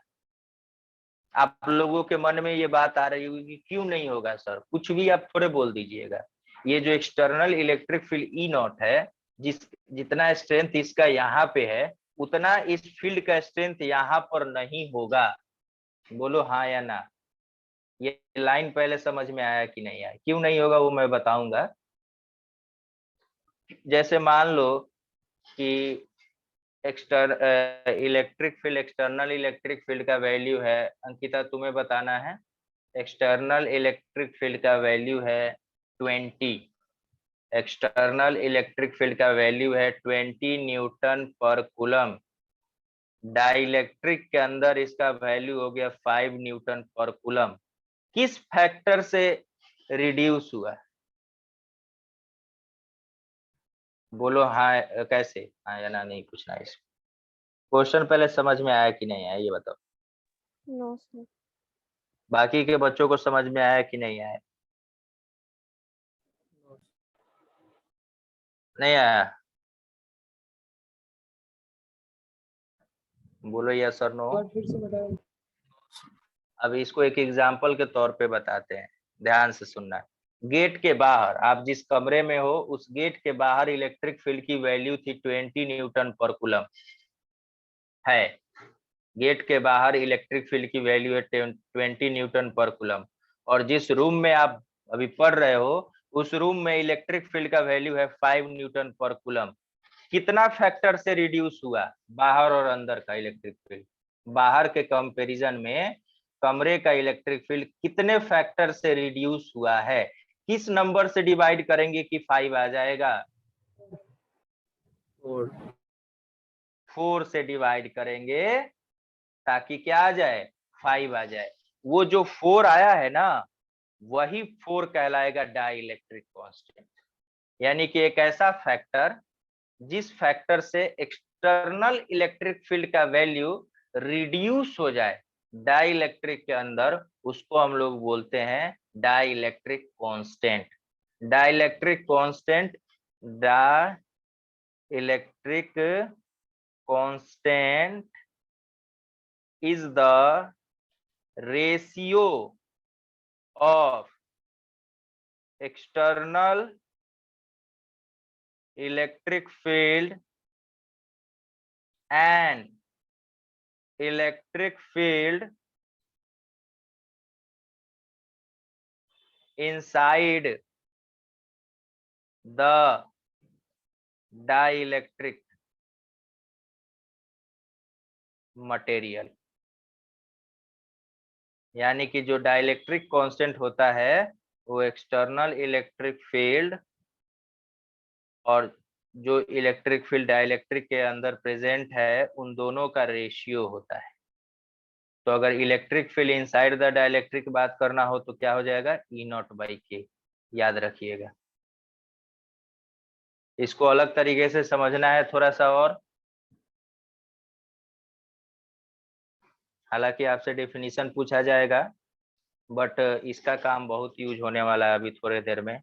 आप लोगों के मन में ये बात आ रही होगी कि क्यों नहीं होगा सर, कुछ भी आप थोड़े बोल दीजिएगा। ये जो external electric field E not है, जितना स्ट्रेंथ इसका यहाँ पे है, उतना इस फील्ड का स्ट्रेंथ यहाँ पर नहीं होगा। बोलो हाँ या ना। ये लाइन पहले समझ में आया कि नहीं आया? क्यों नहीं होगा वो मैं बताऊंगा। जैसे मान लो कि electric field, external electric field का वैल्यू है, अंकिता तुम्हें बताना है। एक्सटर्नल इलेक्ट्रिक फील्ड का वैल्यू है 20। एक्सटर्नल इलेक्ट्रिक फील्ड का वैल्यू है 20 न्यूटन पर कूलम। डाइलेक्ट्रिक के अंदर इसका वैल्यू हो गया 5 न्यूटन पर कूलम। किस फैक्टर से रिड्यूस हुआ? बोलो हाँ, कैसे? हाँ या ना नहीं पूछना। इस क्वेश्चन पहले समझ में आया कि नहीं आया ये बताओ। No sir. बाकी के बच्चों को समझ में आया कि नहीं आया? नहीं आया? बोलो यस और नो। बात फिर से बताएं। अब इसको एक एग्जांपल के तौर पे बताते हैं, ध्यान से सुनना। गेट के बाहर, आप जिस कमरे में हो उस गेट के बाहर इलेक्ट्रिक फील्ड की वैल्यू थी 20 न्यूटन पर कूलम है। गेट के बाहर इलेक्ट्रिक फील्ड की वैल्यू है 20 न्यूटन पर कूलम। और जिस रूम में आप अभी पढ़ रहे हो उस रूम में इलेक्ट्रिक फील्ड का वैल्यू है 5 न्यूटन पर कूलम। कितना फैक्टर से रिड्यूस हुआ बाहर और अंदर का इलेक्ट्रिक फील्ड? बाहर के कंपैरिजन में कमरे का इलेक्ट्रिक फील्ड कितने फैक्टर से रिड्यूस हुआ है? किस नंबर से डिवाइड करेंगे कि 5 आ जाएगा? 4 से डिवाइड करेंगे ताकि क्या आ जाए? 5 आ जाए। वो जो 4 आया है ना, वही 4 कहलाएगा डाई इलेक्ट्रिक कांस्टेंट। यानी कि एक ऐसा फैक्टर जिस फैक्टर से एक्सटर्नल इलेक्ट्रिक फील्ड का वैल्यू रिड्यूस हो जाए डाई इलेक्ट्रिक के अंदर, उसको हम लोग बोलते हैं dielectric constant. Dielectric constant, dielectric constant is the ratio of external electric field and electric field inside the dielectric material। यानी कि जो डाइलेक्ट्रिक कांस्टेंट होता है वो एक्सटर्नल इलेक्ट्रिक फील्ड और जो इलेक्ट्रिक फील्ड डाइलेक्ट्रिक के अंदर प्रेजेंट है उन दोनों का रेशियो होता है। तो अगर electric field inside the dielectric बात करना हो तो क्या हो जाएगा? ई नॉट बाई के। याद रखिएगा। इसको अलग तरीके से समझना है थोड़ा सा और। हालांकि आपसे डेफिनेशन पूछा जाएगा बट इसका काम बहुत यूज होने वाला है अभी थोड़े देर में।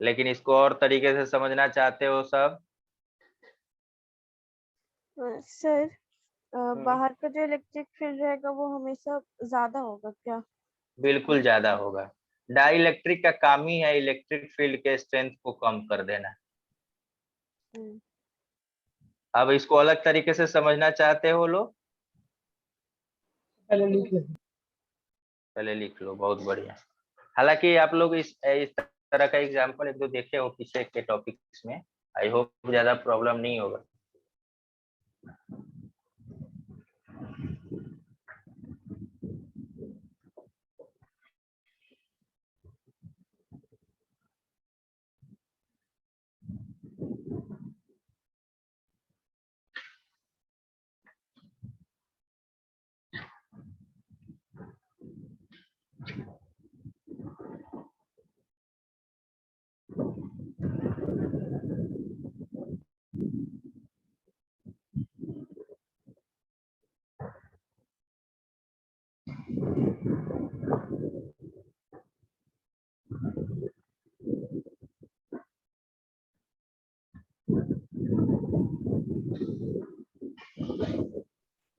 लेकिन इसको और तरीके से समझना चाहते हो सब? सर बाहर का जो इलेक्ट्रिक फील्ड रहेगा वो हमेशा ज्यादा होगा क्या? बिल्कुल ज्यादा होगा। डाइलेक्ट्रिक का काम ही है इलेक्ट्रिक फील्ड के स्ट्रेंथ को कम कर देना। अब इसको अलग तरीके से समझना चाहते हो लोग? पहले लिख लें। पहले लिख लो, बहुत बढ़िया। हालांकि आप लोग इस तरह का एग्जांपल एक दो देखे हो पीछे के टॉपिक्स में। आई होप ज्यादा प्रॉब्लम नहीं होगा।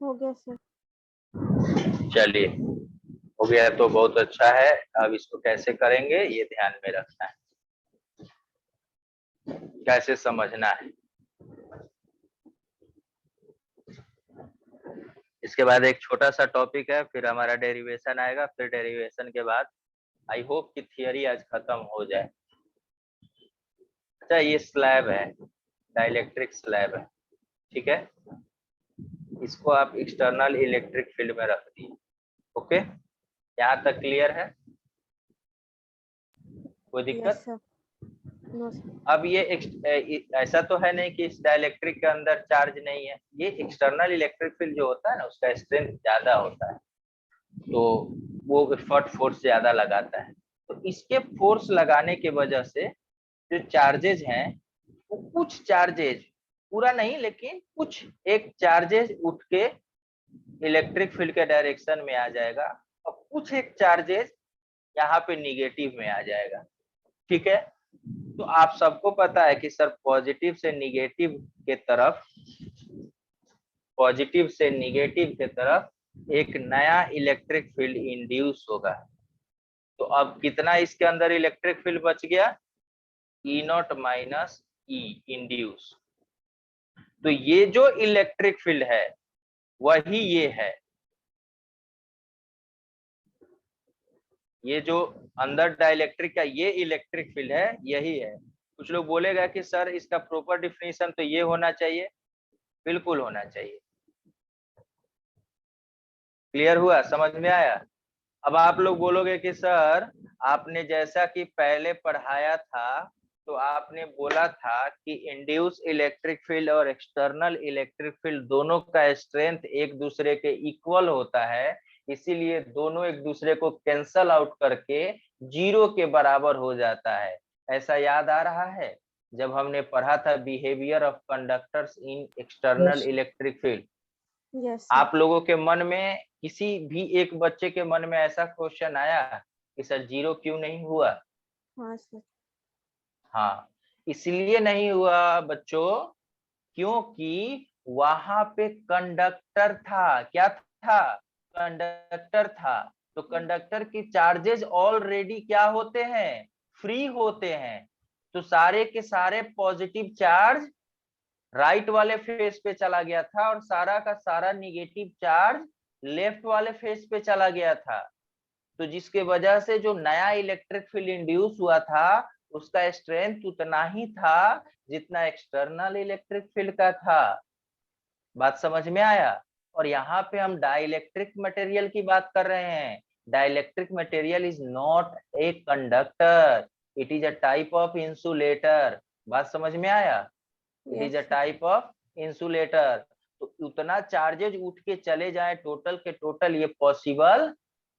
हो गया सर। चलिए, हो गया तो बहुत अच्छा है। अब इसको कैसे करेंगे ये ध्यान में रखना है, कैसे समझना है। इसके बाद एक छोटा सा टॉपिक है, फिर हमारा डेरिवेशन आएगा, फिर डेरिवेशन के बाद आई होप कि थियरी आज खत्म हो जाए। अच्छा, ये स्लैब है, डाइलेक्ट्रिक स्लैब है, ठीक है। इसको आप एक्सटर्नल इलेक्ट्रिक फील्ड में रख दिए। ओके, यहाँ तक क्लियर है? कोई यस दिक्कत? सर। No sir. अब ये ऐसा तो है नहीं कि इस डाइलेक्ट्रिक के अंदर चार्ज नहीं है। ये एक्सटर्नल इलेक्ट्रिक फील्ड जो होता है ना, उसका स्ट्रेंथ ज्यादा होता है, तो वो इफर्ट फोर्स ज्यादा लगाता है। तो इसके फोर्स लगाने की वजह से जो चार्जेज हैं, वो कुछ चार्जेज, पूरा नहीं लेकिन कुछ एक चार्जेज उठ के इलेक्ट्रिक फील्ड के डायरेक्शन में आ जाएगा, और कुछ एक चार्जेस यहाँ पे निगेटिव में आ जाएगा, ठीक है। तो आप सबको पता है कि सर पॉजिटिव से निगेटिव के तरफ, पॉजिटिव से निगेटिव के तरफ एक नया इलेक्ट्रिक फील्ड इंड्यूस होगा। तो अब कितना इसके अंदर इलेक्ट्रिक फील्ड बच गया? ई नॉट माइनस ई इंड्यूस। तो ये जो इलेक्ट्रिक फील्ड है वही ये है। ये जो अंदर डाइलेक्ट्रिक का ये इलेक्ट्रिक फील्ड है, यही है। कुछ लोग बोलेगा कि सर इसका प्रॉपर डिफिनीशन तो ये होना चाहिए, बिल्कुल होना चाहिए। क्लियर हुआ? समझ में आया? अब आप लोग बोलोगे कि सर आपने जैसा कि पहले पढ़ाया था, तो आपने बोला था कि इंड्यूस इलेक्ट्रिक फील्ड और एक्सटर्नल इलेक्ट्रिक फील्ड दोनों का स्ट्रेंथ एक दूसरे के इक्वल होता है, इसीलिए दोनों एक दूसरे को कैंसल आउट करके जीरो के बराबर हो जाता है। ऐसा याद आ रहा है जब हमने पढ़ा था behaviour of conductors in external Yes. Electric field? Yes आप सर। लोगों के मन में, किसी भी एक बच्चे के मन में ऐसा क्वेश्चन आया कि सर जीरो क्यों नहीं हुआ? हाँ सर। हाँ, इसलिए नहीं हुआ बच्चों, क्योंकि वहां पे कंडक्टर था। क्या था? कंडक्टर था। तो कंडक्टर की चार्जेस ऑलरेडी क्या होते हैं? फ्री होते हैं। तो सारे के सारे पॉजिटिव चार्ज राइट वाले फेस पे चला गया था, और सारा का सारा निगेटिव चार्ज लेफ्ट वाले फेस पे चला गया था। तो जिसके वजह से जो नया इलेक्ट्रिक फील्ड इंड्यूस हुआ था, उसका स्ट्रेंथ उतना ही था जितना एक्सटर्नल इलेक्ट्रिक फील्ड का था। बात समझ में आया? और यहाँ पे हम डाइलेक्ट्रिक मटेरियल की बात कर रहे हैं। Dielectric material is not a conductor, it is a type of insulator. बात समझ में आया? It is a yes type of insulator. तो उतना चार्जेज उठ के चले जाए टोटल के टोटल, ये पॉसिबल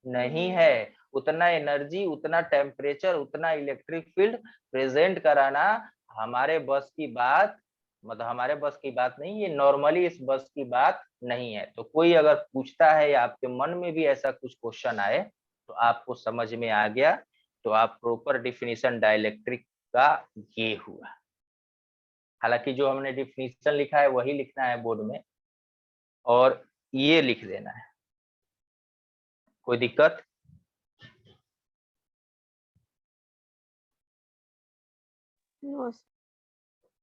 नहीं है। उतना एनर्जी, उतना टेम्परेचर, उतना इलेक्ट्रिक फील्ड प्रेजेंट कराना हमारे बस की बात, मतलब हमारे बस की बात नहीं, ये नॉर्मली इस बस की बात नहीं है। तो कोई अगर पूछता है या आपके मन में भी ऐसा कुछ क्वेश्चन आए, तो आपको समझ में आ गया, तो आप प्रॉपर डिफिनीशन डाइलेक्ट्रिक का ये हुआ। हालांकि जो हमने डिफिनीशन लिखा है वही लिखना है बोर्ड में, और ये लिख देना है। कोई दिक्कत? No sir.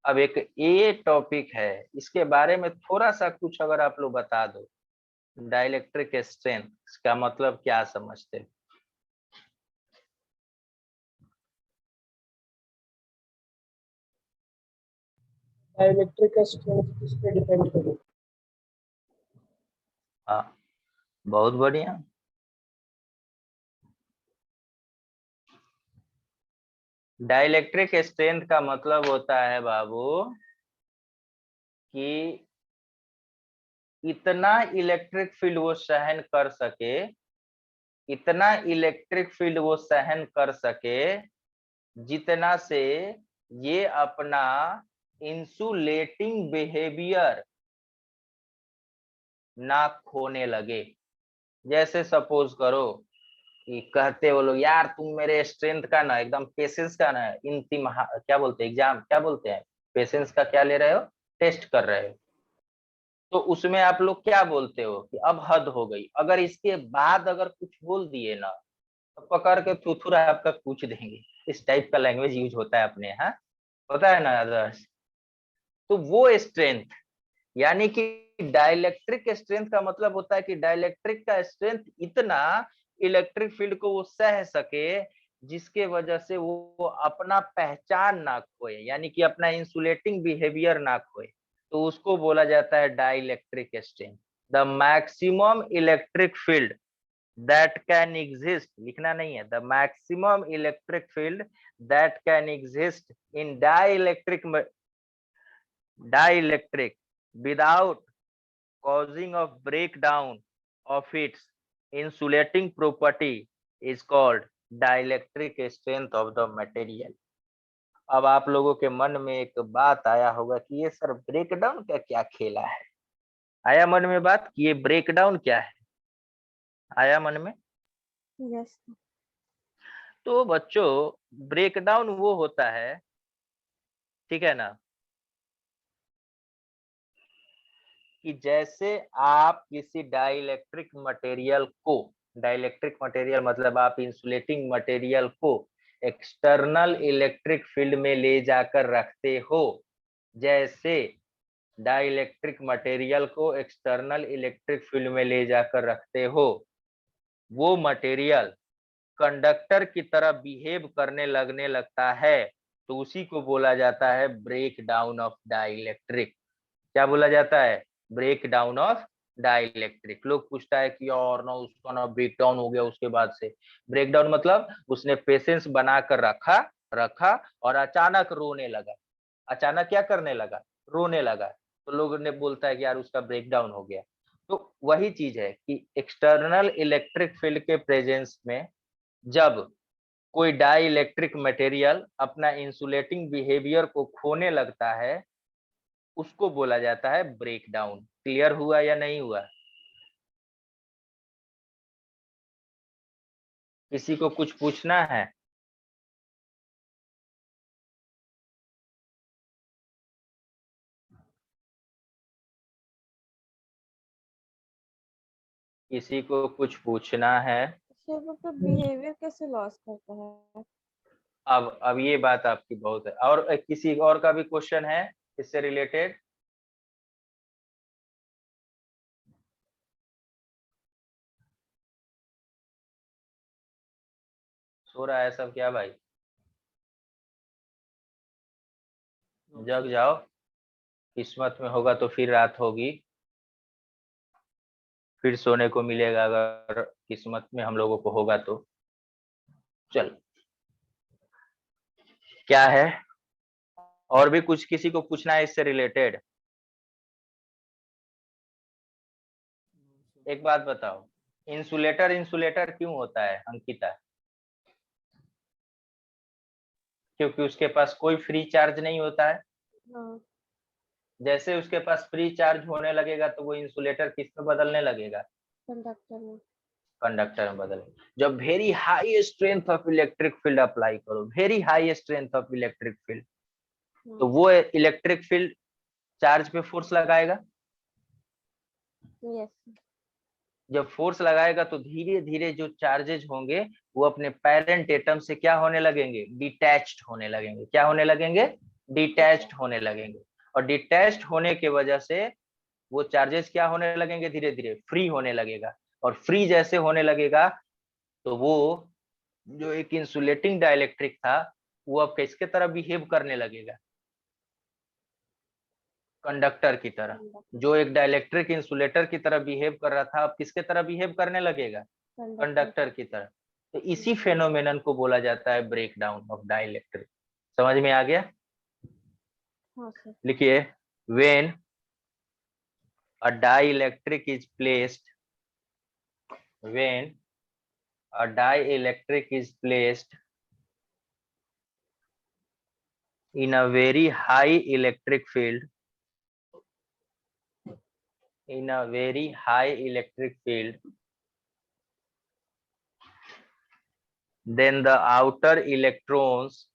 अब एक ये टॉपिक है, इसके बारे में थोड़ा सा कुछ अगर आप लोग बता दो, डाइलेक्ट्रिक स्ट्रेंथ इसका मतलब क्या समझते हो? डाइलेक्ट्रिक का स्ट्रेंथ किस पे डिपेंड करेगा? हाँ, बहुत बढ़िया। डाइलेक्ट्रिक स्ट्रेंथ का मतलब होता है बाबू कि इतना इलेक्ट्रिक फील्ड वो सहन कर सके, इतना इलेक्ट्रिक फील्ड वो सहन कर सके जितना से ये अपना इंसुलेटिंग बिहेवियर ना खोने लगे। जैसे सपोज करो कि कहते वो लोग यार तुम मेरे स्ट्रेंथ का ना एकदम पेशेंस का ना क्या बोलते हैं एग्जाम क्या बोलते हैं पेशेंस का क्या ले रहे हो टेस्ट कर रहे हो तो उसमें आप लोग क्या बोलते हो कि अब हद हो गई अगर इसके बाद अगर कुछ बोल दिए ना तो पकड़ के थुथुरा आपका पूछ देंगे इस टाइप का लैंग्वेज यूज होता है अपने यहाँ होता है ना अदर्स तो वो स्ट्रेंथ यानी कि डाइलेक्ट्रिक स्ट्रेंथ का मतलब होता है कि डाइलेक्ट्रिक का स्ट्रेंथ इतना इलेक्ट्रिक फील्ड को वो सह सके जिसके वजह से वो अपना पहचान ना खोए यानी कि अपना इंसुलेटिंग बिहेवियर ना खोए तो उसको बोला जाता है dielectric strength the maximum electric field that can exist लिखना नहीं है the maximum electric field that can exist in dielectric without causing of breakdown of its insulating property is called dielectric strength of the material. अब आप लोगों के मन में एक बात आया होगा कि ये सर ब्रेकडाउन का क्या खेला है आया मन में बात कि ये ब्रेकडाउन क्या है आया मन में यस तो बच्चों ब्रेकडाउन वो होता है ठीक है ना कि जैसे आप किसी डाइलेक्ट्रिक मटेरियल मतलब आप इंसुलेटिंग मटेरियल को एक्सटर्नल इलेक्ट्रिक फील्ड में ले जाकर रखते हो जैसे डाइलेक्ट्रिक मटेरियल को एक्सटर्नल इलेक्ट्रिक फील्ड में ले जाकर रखते हो वो मटेरियल कंडक्टर की तरह बिहेव करने लगने लगता है तो उसी को बोला जाता है ब्रेक डाउन ऑफ डाइलेक्ट्रिक क्या बोला जाता है ब्रेक डाउन ऑफ डाइलेक्ट्रिक लोग पूछता है कि और ना उसका ना ब्रेक डाउन हो गया उसके बाद से ब्रेक डाउन मतलब उसने पेशेंस बनाकर रखा रखा और अचानक रोने लगा अचानक क्या करने लगा रोने लगा तो लोगों ने बोलता है कि यार उसका ब्रेक डाउन हो गया तो वही चीज है कि एक्सटर्नल इलेक्ट्रिक फील्ड के प्रेजेंस में जब कोई डाई इलेक्ट्रिक मटेरियल अपना इंसुलेटिंग बिहेवियर को खोने लगता है उसको बोला जाता है ब्रेक डाउन क्लियर हुआ या नहीं हुआ किसी को कुछ पूछना है किसी को कुछ पूछना है सर वो तो बिहेवियर कैसे लॉस करता है अब ये बात आपकी बहुत है और किसी और का भी क्वेश्चन है इससे रिलेटेड सो रहा है सब क्या भाई जग जाओ किस्मत में होगा तो फिर रात होगी फिर सोने को मिलेगा अगर किस्मत में हम लोगों को होगा तो चल क्या है और भी कुछ किसी को पूछना है इससे रिलेटेड एक बात बताओ इंसुलेटर इंसुलेटर क्यों होता है अंकिता क्योंकि उसके पास कोई फ्री चार्ज नहीं होता है हाँ जैसे उसके पास फ्री चार्ज होने लगेगा तो वो इंसुलेटर किस में बदलने लगेगा कंडक्टर में कंडक्टर में बदले जब very high strength of electric field apply करो very high strength of electric field तो वो इलेक्ट्रिक फील्ड चार्ज पे फोर्स लगाएगा यस जब फोर्स लगाएगा तो धीरे धीरे जो चार्जेज होंगे वो अपने पेरेंट एटम से क्या होने लगेंगे डिटैच्ड होने लगेंगे क्या होने लगेंगे डिटैच्ड होने लगेंगे और डिटैच्ड होने की वजह से वो चार्जेस क्या होने लगेंगे धीरे धीरे फ्री होने लगेगा और फ्री जैसे होने लगेगा तो वो जो एक इंसुलेटिंग डाइलेक्ट्रिक था वो अब किसके तरह बिहेव करने लगेगा कंडक्टर की तरह जो एक डाइलेक्ट्रिक इंसुलेटर की तरह बिहेव कर रहा था अब किसके तरह बिहेव करने लगेगा कंडक्टर की तरह तो इसी फेनोमेनन को बोला जाता है ब्रेक डाउन ऑफ डाइलेक्ट्रिक समझ में आ गया हाँ सर लिखिए when a dielectric is placed when a dielectric is placed in a very high electric field in a very high electric field then the outer electrons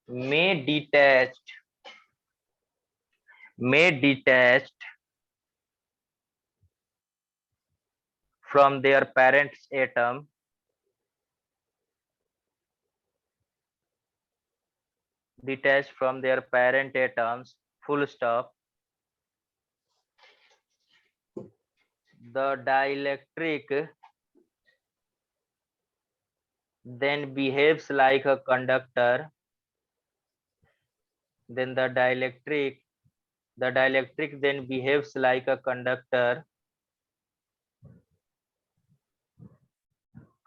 may detached from their parent's atom full stop. The dielectric then behaves like a conductor. Then the dielectric then behaves like a conductor.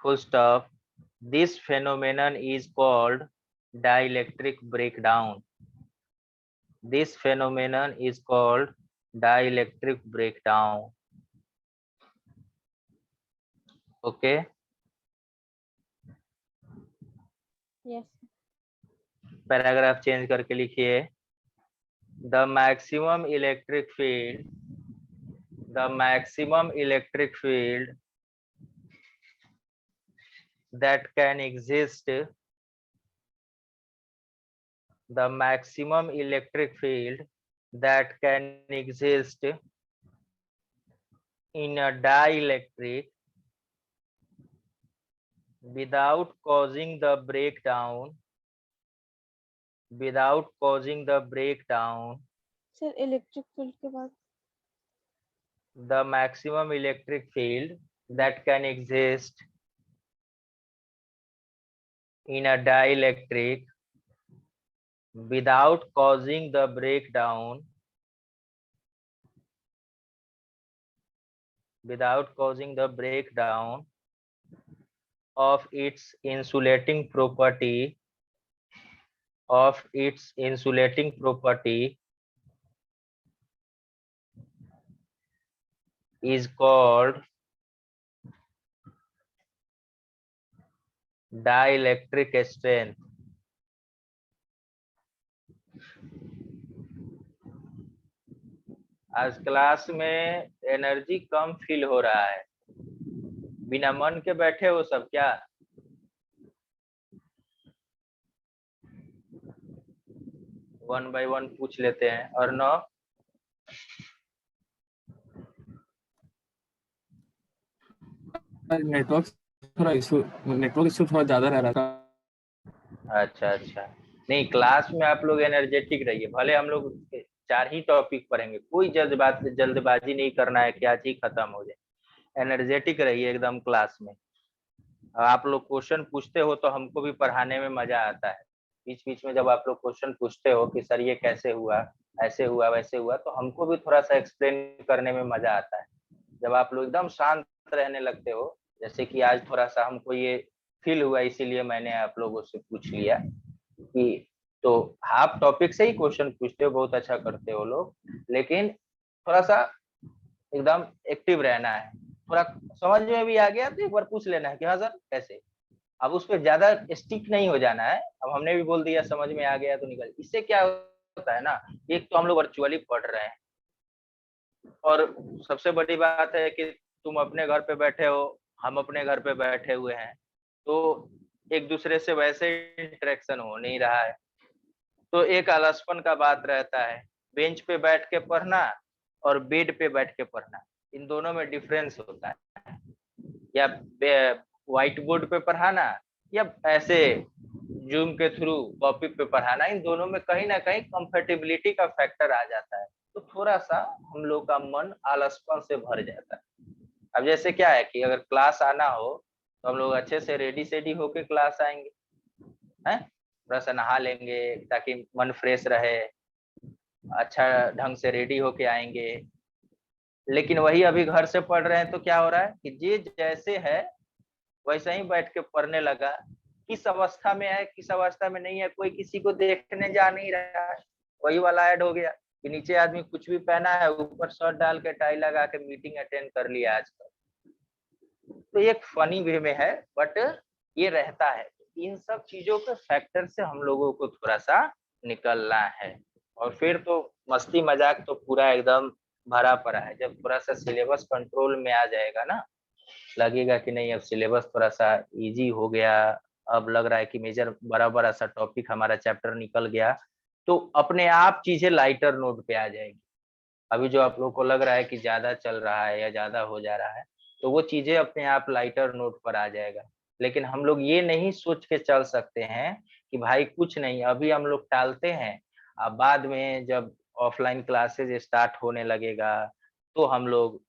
Full stop. This phenomenon is called dielectric breakdown. This phenomenon is called dielectric breakdown. Okay. Yes. Paragraph change करके लिखिए the maximum electric field that can exist in a dielectric without causing the breakdown sir electric field के बाद the maximum electric field that can exist in a dielectric without causing the breakdown of its insulating property is called dielectric strength. आज class में energy कम feel हो रहा है, बिना मन के बैठे हो सब क्या? वन बाय वन पूछ लेते हैं। और नो नेटवर्क इशू थोड़ा ज्यादा रह रहा था। अच्छा, नहीं क्लास में आप लोग एनर्जेटिक रहिए, भले हम लोग 4 ही टॉपिक पढ़ेंगे, कोई जल्दबाजी नहीं करना है कि आज ही खत्म हो जाए। एनर्जेटिक रहिए एकदम क्लास में। आप लोग क्वेश्चन पूछते हो तो हमको भी पढ़ाने में मजा आता है। बीच बीच में जब आप लोग क्वेश्चन पूछते हो कि सर ये कैसे हुआ, ऐसे हुआ, वैसे हुआ, तो हमको भी थोड़ा सा एक्सप्लेन करने में मजा आता है। जब आप लोग एकदम शांत रहने लगते हो, जैसे कि आज थोड़ा सा हमको ये फील हुआ, इसीलिए मैंने आप लोगों से पूछ लिया कि तो हाफ टॉपिक से ही क्वेश्चन पूछते हो, बहुत अच्छा करते हो लोग, लेकिन थोड़ा सा एकदम एक्टिव रहना है। थोड़ा समझ में भी आ गया तो एक बार पूछ लेना है कि हाँ सर कैसे। अब उस पर ज्यादा स्टिक नहीं हो जाना है। अब हमने भी बोल दिया, समझ में आ गया तो निकल। इससे क्या होता है ना, एक तो हम लोग वर्चुअली पढ़ रहे हैं, और सबसे बड़ी बात है कि तुम अपने घर पे बैठे हो, हम अपने घर पे बैठे हुए हैं, तो एक दूसरे से वैसे इंटरेक्शन हो नहीं रहा है, तो एक आलसपन का बात रहता है। बेंच पे बैठ के पढ़ना और बेड पे बैठ के पढ़ना, इन दोनों में डिफरेंस होता है। या व्हाइट बोर्ड पे पढ़ाना या ऐसे जूम के थ्रू कॉपी पे पढ़ाना, इन दोनों में कहीं ना कहीं कंफर्टेबिलिटी का फैक्टर आ जाता है, तो थोड़ा सा हम लोग का मन आलसपन से भर जाता है। अब जैसे क्या है कि अगर क्लास आना हो तो हम लोग अच्छे से रेडी सेडी होके क्लास आएंगे, हैं, थोड़ा सा नहा लेंगे ताकि मन फ्रेश रहे, अच्छा ढंग से रेडी होके आएंगे। लेकिन वही अभी घर से पढ़ रहे हैं तो क्या हो रहा है कि जे जैसे है वैसा ही बैठ के पढ़ने लगा। किस अवस्था में है, किस अवस्था में नहीं है, कोई किसी को देखने जा नहीं रहा है। वही वाला ऐड हो गया कि नीचे आदमी कुछ भी पहना है, ऊपर शर्ट डाल के टाई लगा के मीटिंग अटेंड कर लिया आजकल। तो एक फनी वे में है, बट ये रहता है। इन सब चीजों के फैक्टर से हम लोगों को थोड़ा सा निकलना है, और फिर तो मस्ती मजाक तो पूरा एकदम भरा पड़ा है। जब थोड़ा सा सिलेबस कंट्रोल में आ जाएगा ना, लगेगा कि नहीं अब सिलेबस थोड़ा सा इजी हो गया, अब लग रहा है कि मेजर बड़ा बड़ा सा टॉपिक हमारा चैप्टर निकल गया, तो अपने आप चीजें लाइटर नोट पे आ जाएगी। अभी जो आप लोग को लग रहा है कि ज्यादा चल रहा है या ज्यादा हो जा रहा है, तो वो चीजें अपने आप लाइटर नोट पर आ जाएगा। लेकिन हम लोग ये नहीं सोच के चल सकते हैं कि भाई कुछ नहीं, अभी हम लोग टालते हैं, अब बाद में जब ऑफलाइन क्लासेज स्टार्ट होने लगेगा तो हम लोग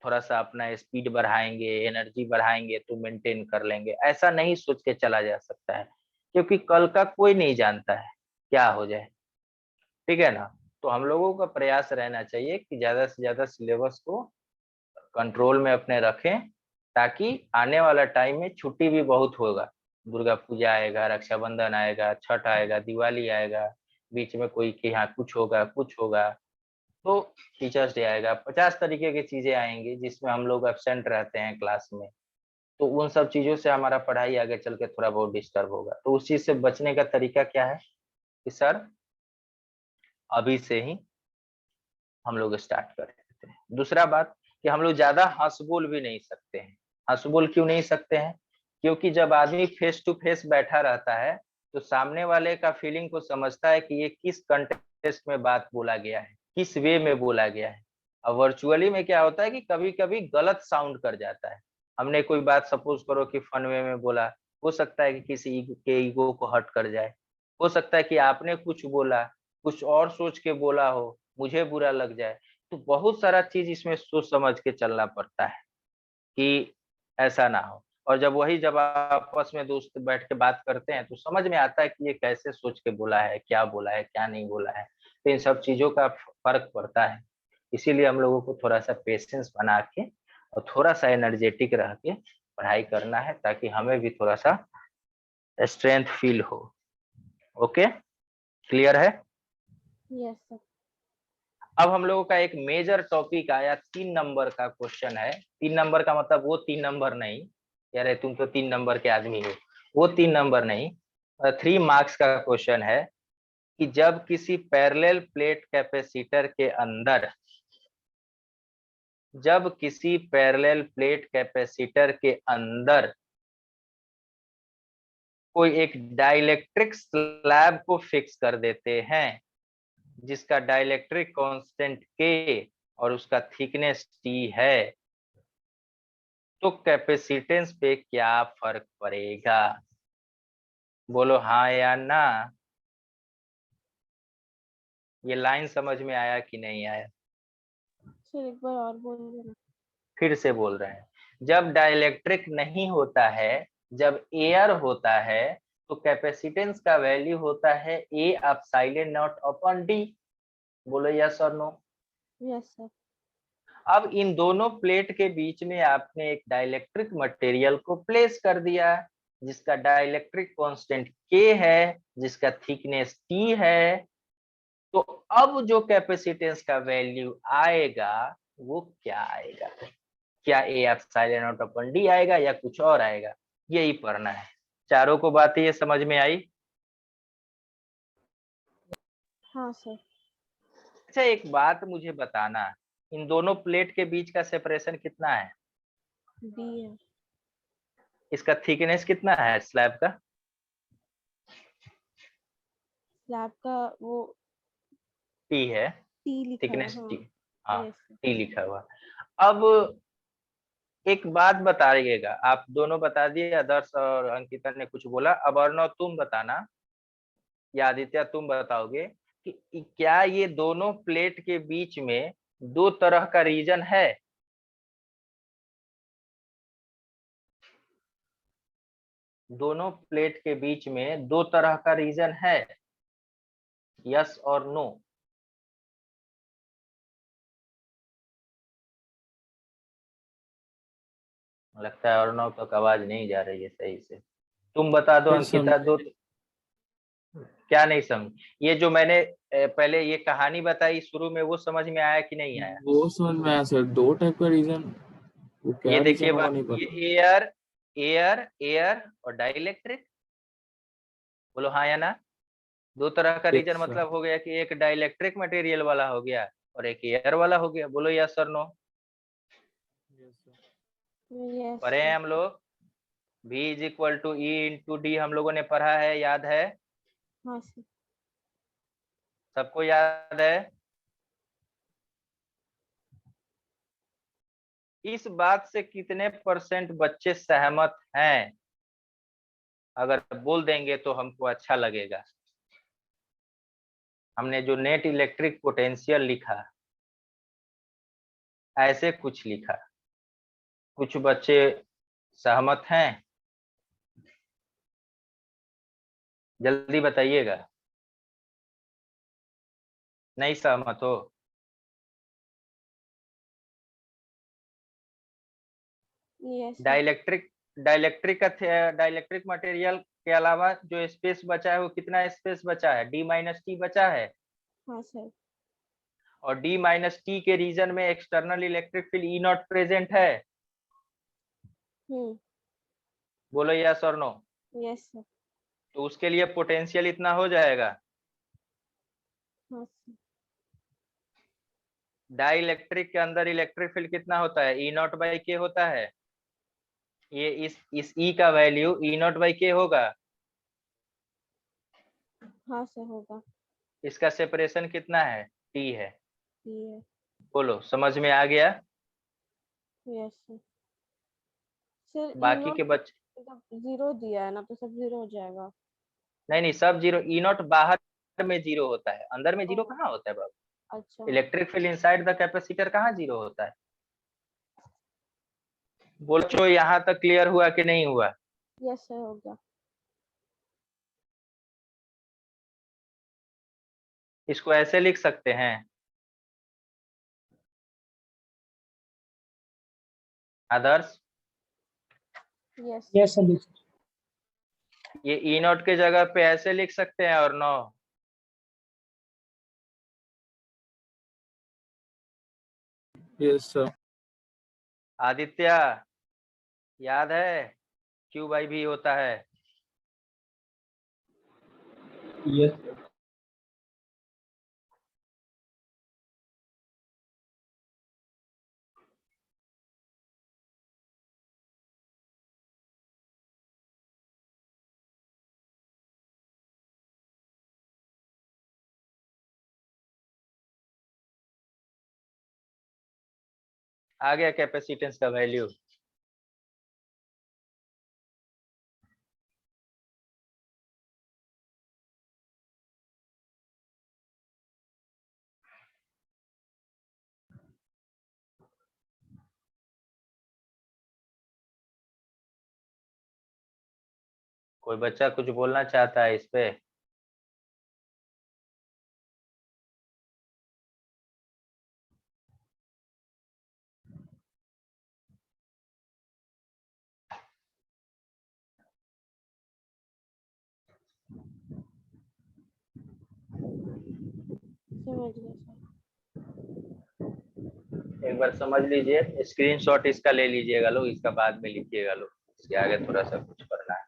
थोड़ा सा अपना स्पीड बढ़ाएंगे, एनर्जी बढ़ाएंगे तो मेंटेन कर लेंगे। ऐसा नहीं सोच के चला जा सकता है, क्योंकि कल का कोई नहीं जानता है क्या हो जाए। ठीक है ना? तो हम लोगों का प्रयास रहना चाहिए कि ज्यादा से ज्यादा सिलेबस को कंट्रोल में अपने रखें, ताकि आने वाला टाइम में छुट्टी भी बहुत होगा। दुर्गा पूजा आएगा, रक्षाबंधन आएगा, छठ आएगा, दिवाली आएगा, बीच में कोई के यहाँ कुछ होगा, तो टीचर्स डे आएगा, 50 तरीके की चीजें आएंगी जिसमें हम लोग एब्सेंट रहते हैं क्लास में। तो उन सब चीजों से हमारा पढ़ाई आगे चल के थोड़ा बहुत डिस्टर्ब होगा। तो उस चीज से बचने का तरीका क्या है कि सर अभी से ही हम लोग स्टार्ट कर देते हैं। दूसरा बात कि हम लोग ज्यादा हंस बोल भी नहीं सकते हैं। हंस बोल क्यों नहीं सकते हैं? क्योंकि जब आदमी फेस टू फेस बैठा रहता है तो सामने वाले का फीलिंग को समझता है कि ये किस कंटेक्स्ट में बात बोला गया है, किस वे में बोला गया है। अब वर्चुअली में क्या होता है कि कभी कभी गलत साउंड कर जाता है। हमने कोई बात सपोज करो कि फन वे में बोला, हो सकता है कि किसी के ईगो को हर्ट कर जाए, हो सकता है कि आपने कुछ बोला, कुछ और सोच के बोला हो, मुझे बुरा लग जाए। तो बहुत सारा चीज इसमें सोच समझ के चलना पड़ता है कि ऐसा ना हो। और जब आपस में दोस्त बैठ के बात करते हैं तो समझ में आता है कि ये कैसे सोच के बोला है, क्या बोला है, क्या नहीं बोला है। तो इन सब चीजों का फर्क पड़ता है। इसीलिए हम लोगों को थोड़ा सा पेशेंस बना के और थोड़ा सा एनर्जेटिक रह के पढ़ाई करना है, ताकि हमें भी थोड़ा सा स्ट्रेंथ फील हो। ओके, क्लियर है? Yes sir. अब हम लोगों का एक मेजर टॉपिक आया, 3 नंबर का क्वेश्चन है। 3 नंबर का मतलब वो 3 नंबर नहीं, यार तुम तो 3 नंबर के आदमी हो, वो 3 नंबर नहीं, 3 मार्क्स का क्वेश्चन है कि जब किसी पैरेलल प्लेट कैपेसिटर के अंदर, जब किसी पैरेलल प्लेट कैपेसिटर के अंदर कोई एक डाइलेक्ट्रिक स्लैब को फिक्स कर देते हैं जिसका डाइलेक्ट्रिक कांस्टेंट K और उसका थिकनेस T है, तो कैपेसिटेंस पे क्या फर्क पड़ेगा? बोलो हाँ या ना। ये लाइन समझ में आया कि नहीं आया? सर एक बार और बोल देना। फिर से बोल रहे हैं, जब डाइलेक्ट्रिक नहीं होता है, जब एयर होता है, तो कैपेसिटेंस का वैल्यू होता है A epsilon naught upon D। बोलो यस और नो। Yes sir. अब इन दोनों प्लेट के बीच में आपने एक डाइलेक्ट्रिक मटेरियल को प्लेस कर दिया जिसका डाइलेक्ट्रिक कांस्टेंट K है, जिसका थिकनेस T है। तो अब जो कैपेसिटेंस का वैल्यू आएगा वो क्या आएगा? क्या A epsilon naught upon D आएगा या कुछ और आएगा? यही पढ़ना है। चारों को बातें ये समझ में आई? हाँ सर। अच्छा एक बात मुझे बताना, इन दोनों प्लेट के बीच का सेपरेशन कितना है? D है। इसका थिकनेस कितना है स्लैब का? स्लैब का वो T है, T लिखा है। थिकनेस हाँ। T। हाँ, यस सर। T लिखा हुआ। अब एक बात बताइएगा, आप दोनों बता दिए, आदर्श और अंकिता ने कुछ बोला, अब अर्णव तुम बताना या आदित्य तुम बताओगे कि क्या ये दोनों प्लेट के बीच में दो तरह का रीजन है? दोनों प्लेट के बीच में दो तरह का रीजन है, यस और नो? लगता है अर्णव तक आवाज नहीं जा रही है सही से। तुम बता दो फिर अंकिता, दो क्या नहीं समझ? ये जो मैंने पहले ये कहानी बताई शुरू में, वो समझ में आया कि नहीं आया? वो समझ में आया सर, 2 टाइप का रीजन, वो क्या ये रीजन देखिए होगा बात, नहीं ये पता। एयर एयर एयर और डाइलेक्ट्रिक। बोलो हाँ या ना। दो तरह का ठीक रीजन सर। मतलब हो गया कि एक डाइलेक्ट्रिक मटेरियल वाला हो गया, और एक एयर वाला हो गया। बोलो यस और नो। यस पढ़े हैं हम लोग। V is equal to E into D हम लोगों ने पढ़ा है, याद है? हाँ सर। सबको याद है? इस बात से कितने परसेंट बच्चे सहमत हैं? अगर बोल देंगे तो हमको अच्छा लगेगा। हमने जो नेट इलेक्ट्रिक पोटेंशियल लिखा, ऐसे कुछ लिखा, कुछ बच्चे सहमत हैं? जल्दी बताइएगा। नहीं सहमत हो? Yes sir. डाइलेक्ट्रिक मटेरियल के अलावा जो स्पेस बचा है वो कितना स्पेस बचा है? D माइनस टी बचा है। हाँ सर। और D माइनस टी के रीजन में external electric field E not present है। बोलो यस और नो। Yes sir. तो उसके लिए पोटेंशियल इतना हो जाएगा। हाँ सर। डाइलेक्ट्रिक के अंदर इलेक्ट्रिक फील्ड कितना होता है? E नॉट बाई के होता है। ये इस E का वैल्यू E नॉट बाई के होगा। हाँ सर होगा। इसका सेपरेशन कितना है? T है। ये बोलो समझ में आ गया? Yes sir. सर बाकी के बच्चे मतलब जीरो दिया है ना, तो सब जीरो हो जाएगा। नहीं, सब जीरो। E नॉट बाहर में जीरो होता है, अंदर में जीरो ओ, कहाँ होता है बाबू? अच्छा। Electric field inside the capacitor कहाँ जीरो होता है? बोलो यहाँ तक क्लियर हुआ कि नहीं हुआ? यस सर हो गया। इसको ऐसे लिख सकते हैं, आदर्श। Yes yes sir. ये E नॉट के जगह पे ऐसे लिख सकते हैं और नो। Yes sir. आदित्य याद है Q बाई भी होता है? Yes sir. आ गया कैपेसिटेंस का वैल्यू? कोई बच्चा कुछ बोलना चाहता है इस पे? समझ गया सर। एक बार समझ लीजिए, स्क्रीनशॉट इसका ले लीजिएगा लोग, इसका बाद में लिखिएगा लोग, इसके आगे थोड़ा सा कुछ करना है।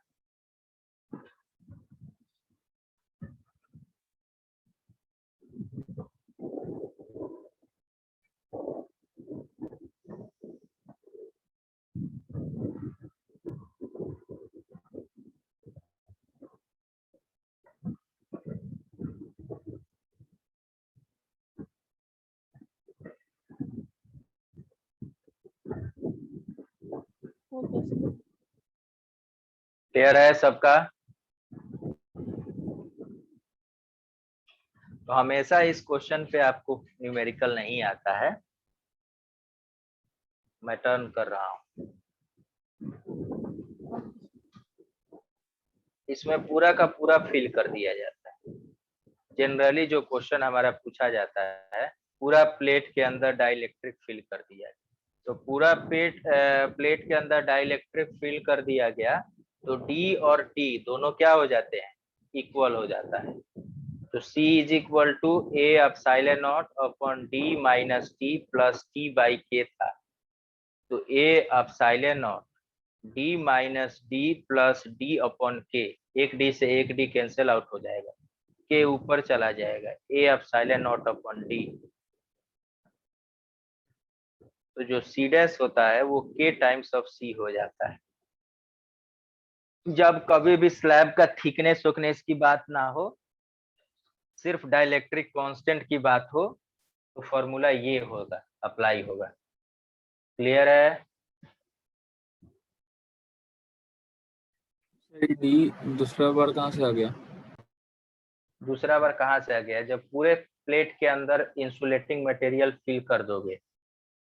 Okay sir. क्लियर है सबका? तो हमेशा इस क्वेश्चन पे आपको न्यूमेरिकल नहीं आता है, मैं टर्न कर रहा हूँ। इसमें पूरा का पूरा फिल कर दिया जाता है। जनरली जो क्वेश्चन हमारा पूछा जाता है, पूरा प्लेट के अंदर डाइलेक्ट्रिक फिल कर दिया जाए, तो पूरा प्लेट के अंदर डाइलेक्ट्रिक फिल कर दिया गया, तो D और T दोनों क्या हो जाते हैं? इक्वल हो जाता है। तो C is equal to A epsilon naught upon D minus T plus T by K था। तो A epsilon naught D minus D plus D upon K, एक D से एक D कैंसिल आउट हो जाएगा, K ऊपर चला जाएगा, A epsilon naught upon D। तो जो C डैश होता है वो K टाइम्स ऑफ C हो जाता है। जब कभी भी स्लैब का थिकनेस विकनेस की बात ना हो, सिर्फ डाइलेक्ट्रिक कांस्टेंट की बात हो, तो फॉर्मूला ये होगा, अप्लाई होगा। क्लियर है? डी दूसरा बार कहाँ से आ गया? दूसरा बार कहाँ से आ गया? जब पूरे प्लेट के अंदर इंसुलेटिंग मटेरियल फिल कर दोगे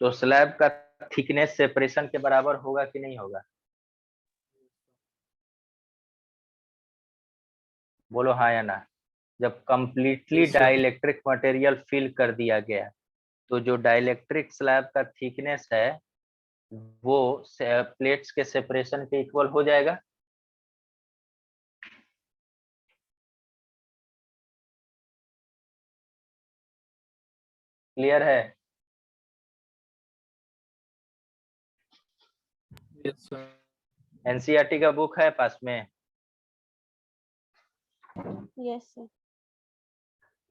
तो स्लैब का थिकनेस सेपरेशन के बराबर होगा कि नहीं होगा? बोलो हाँ या ना। जब completely Yes, sir. Dielectric material fill कर दिया गया तो जो डाइलेक्ट्रिक स्लैब का थिकनेस है वो प्लेट्स के सेपरेशन के इक्वल हो जाएगा। क्लियर है? Yes, sir. एनसीईआरटी का बुक है पास में? Yes sir.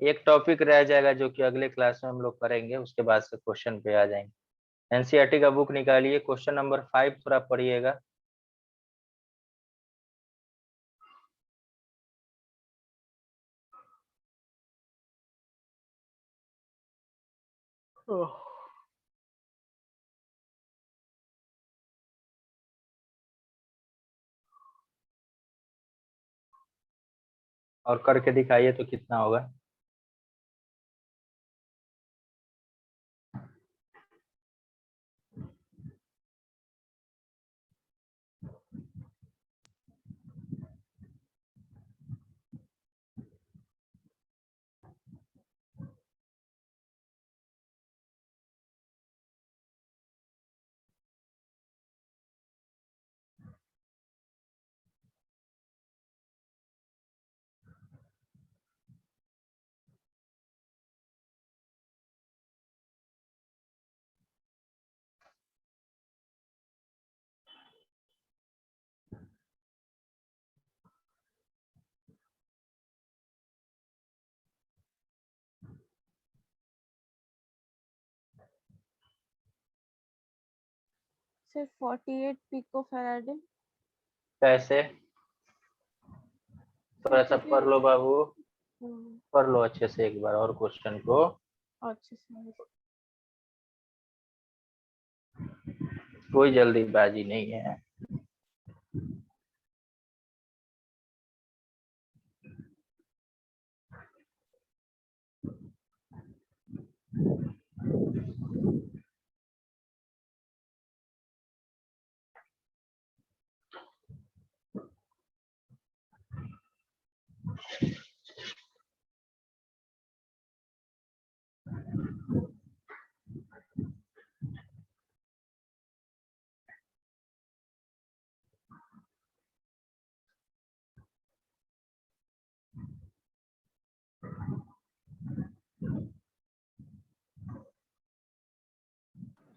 एक टॉपिक रह जाएगा जो कि अगले क्लास में हम लोग करेंगे, उसके बाद से क्वेश्चन पे आ जाएंगे। एनसीईआरटी का बुक निकालिए, क्वेश्चन नंबर 5 थोड़ा पढ़िएगा। और करके दिखाइए तो कितना होगा। Sir 48 pico farad. कैसे? थोड़ा सा क्योंकि पढ़ लो बाबू, हम्म, पढ़ लो अच्छे से एक बार और क्वेश्चन को। अच्छा सर। कोई जल्दीबाजी नहीं है।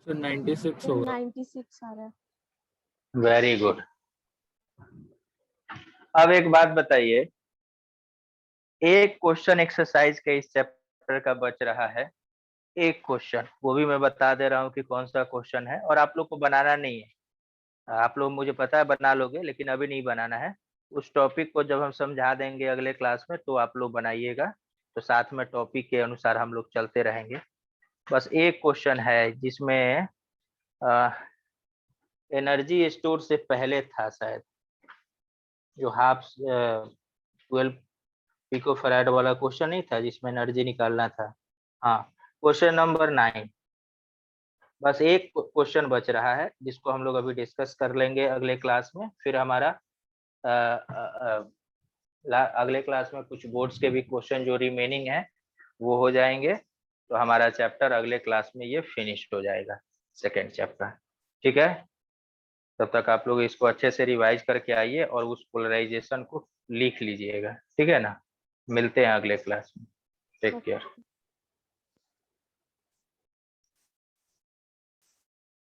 सर 96 सर होगा। 96 आ रहा है। Very good. अब एक बात बताइए, एक क्वेश्चन एक्सरसाइज के इस चैप्टर का बच रहा है, एक क्वेश्चन, वो भी मैं बता दे रहा हूँ कि कौन सा क्वेश्चन है, और आप लोग को बनाना नहीं है। आप लोग मुझे पता है बना लोगे, लेकिन अभी नहीं बनाना है। उस टॉपिक को जब हम समझा देंगे अगले क्लास में तो आप लोग बनाइएगा, तो साथ में टॉपिक के अनुसार हम लोग चलते रहेंगे। बस एक क्वेश्चन है जिसमें एनर्जी स्टोर से पहले था शायद, जो हाफ 12 पिको फैराड वाला क्वेश्चन नहीं था जिसमें एनर्जी निकालना था। हाँ, क्वेश्चन नंबर 9। बस एक क्वेश्चन बच रहा है जिसको हम लोग अभी डिस्कस कर लेंगे अगले क्लास में, फिर हमारा अगले क्लास में कुछ बोर्ड्स के भी क्वेश्चन जो रिमेनिंग है वो हो जाएंगे, तो हमारा चैप्टर अगले क्लास में ये फिनिश हो जाएगा, सेकेंड चैप्टर। ठीक है, तब तक आप लोग इसको अच्छे से रिवाइज करके आइए और उस पोलराइजेशन को लिख लीजिएगा। ठीक है ना, मिलते हैं अगले क्लास में। Take care.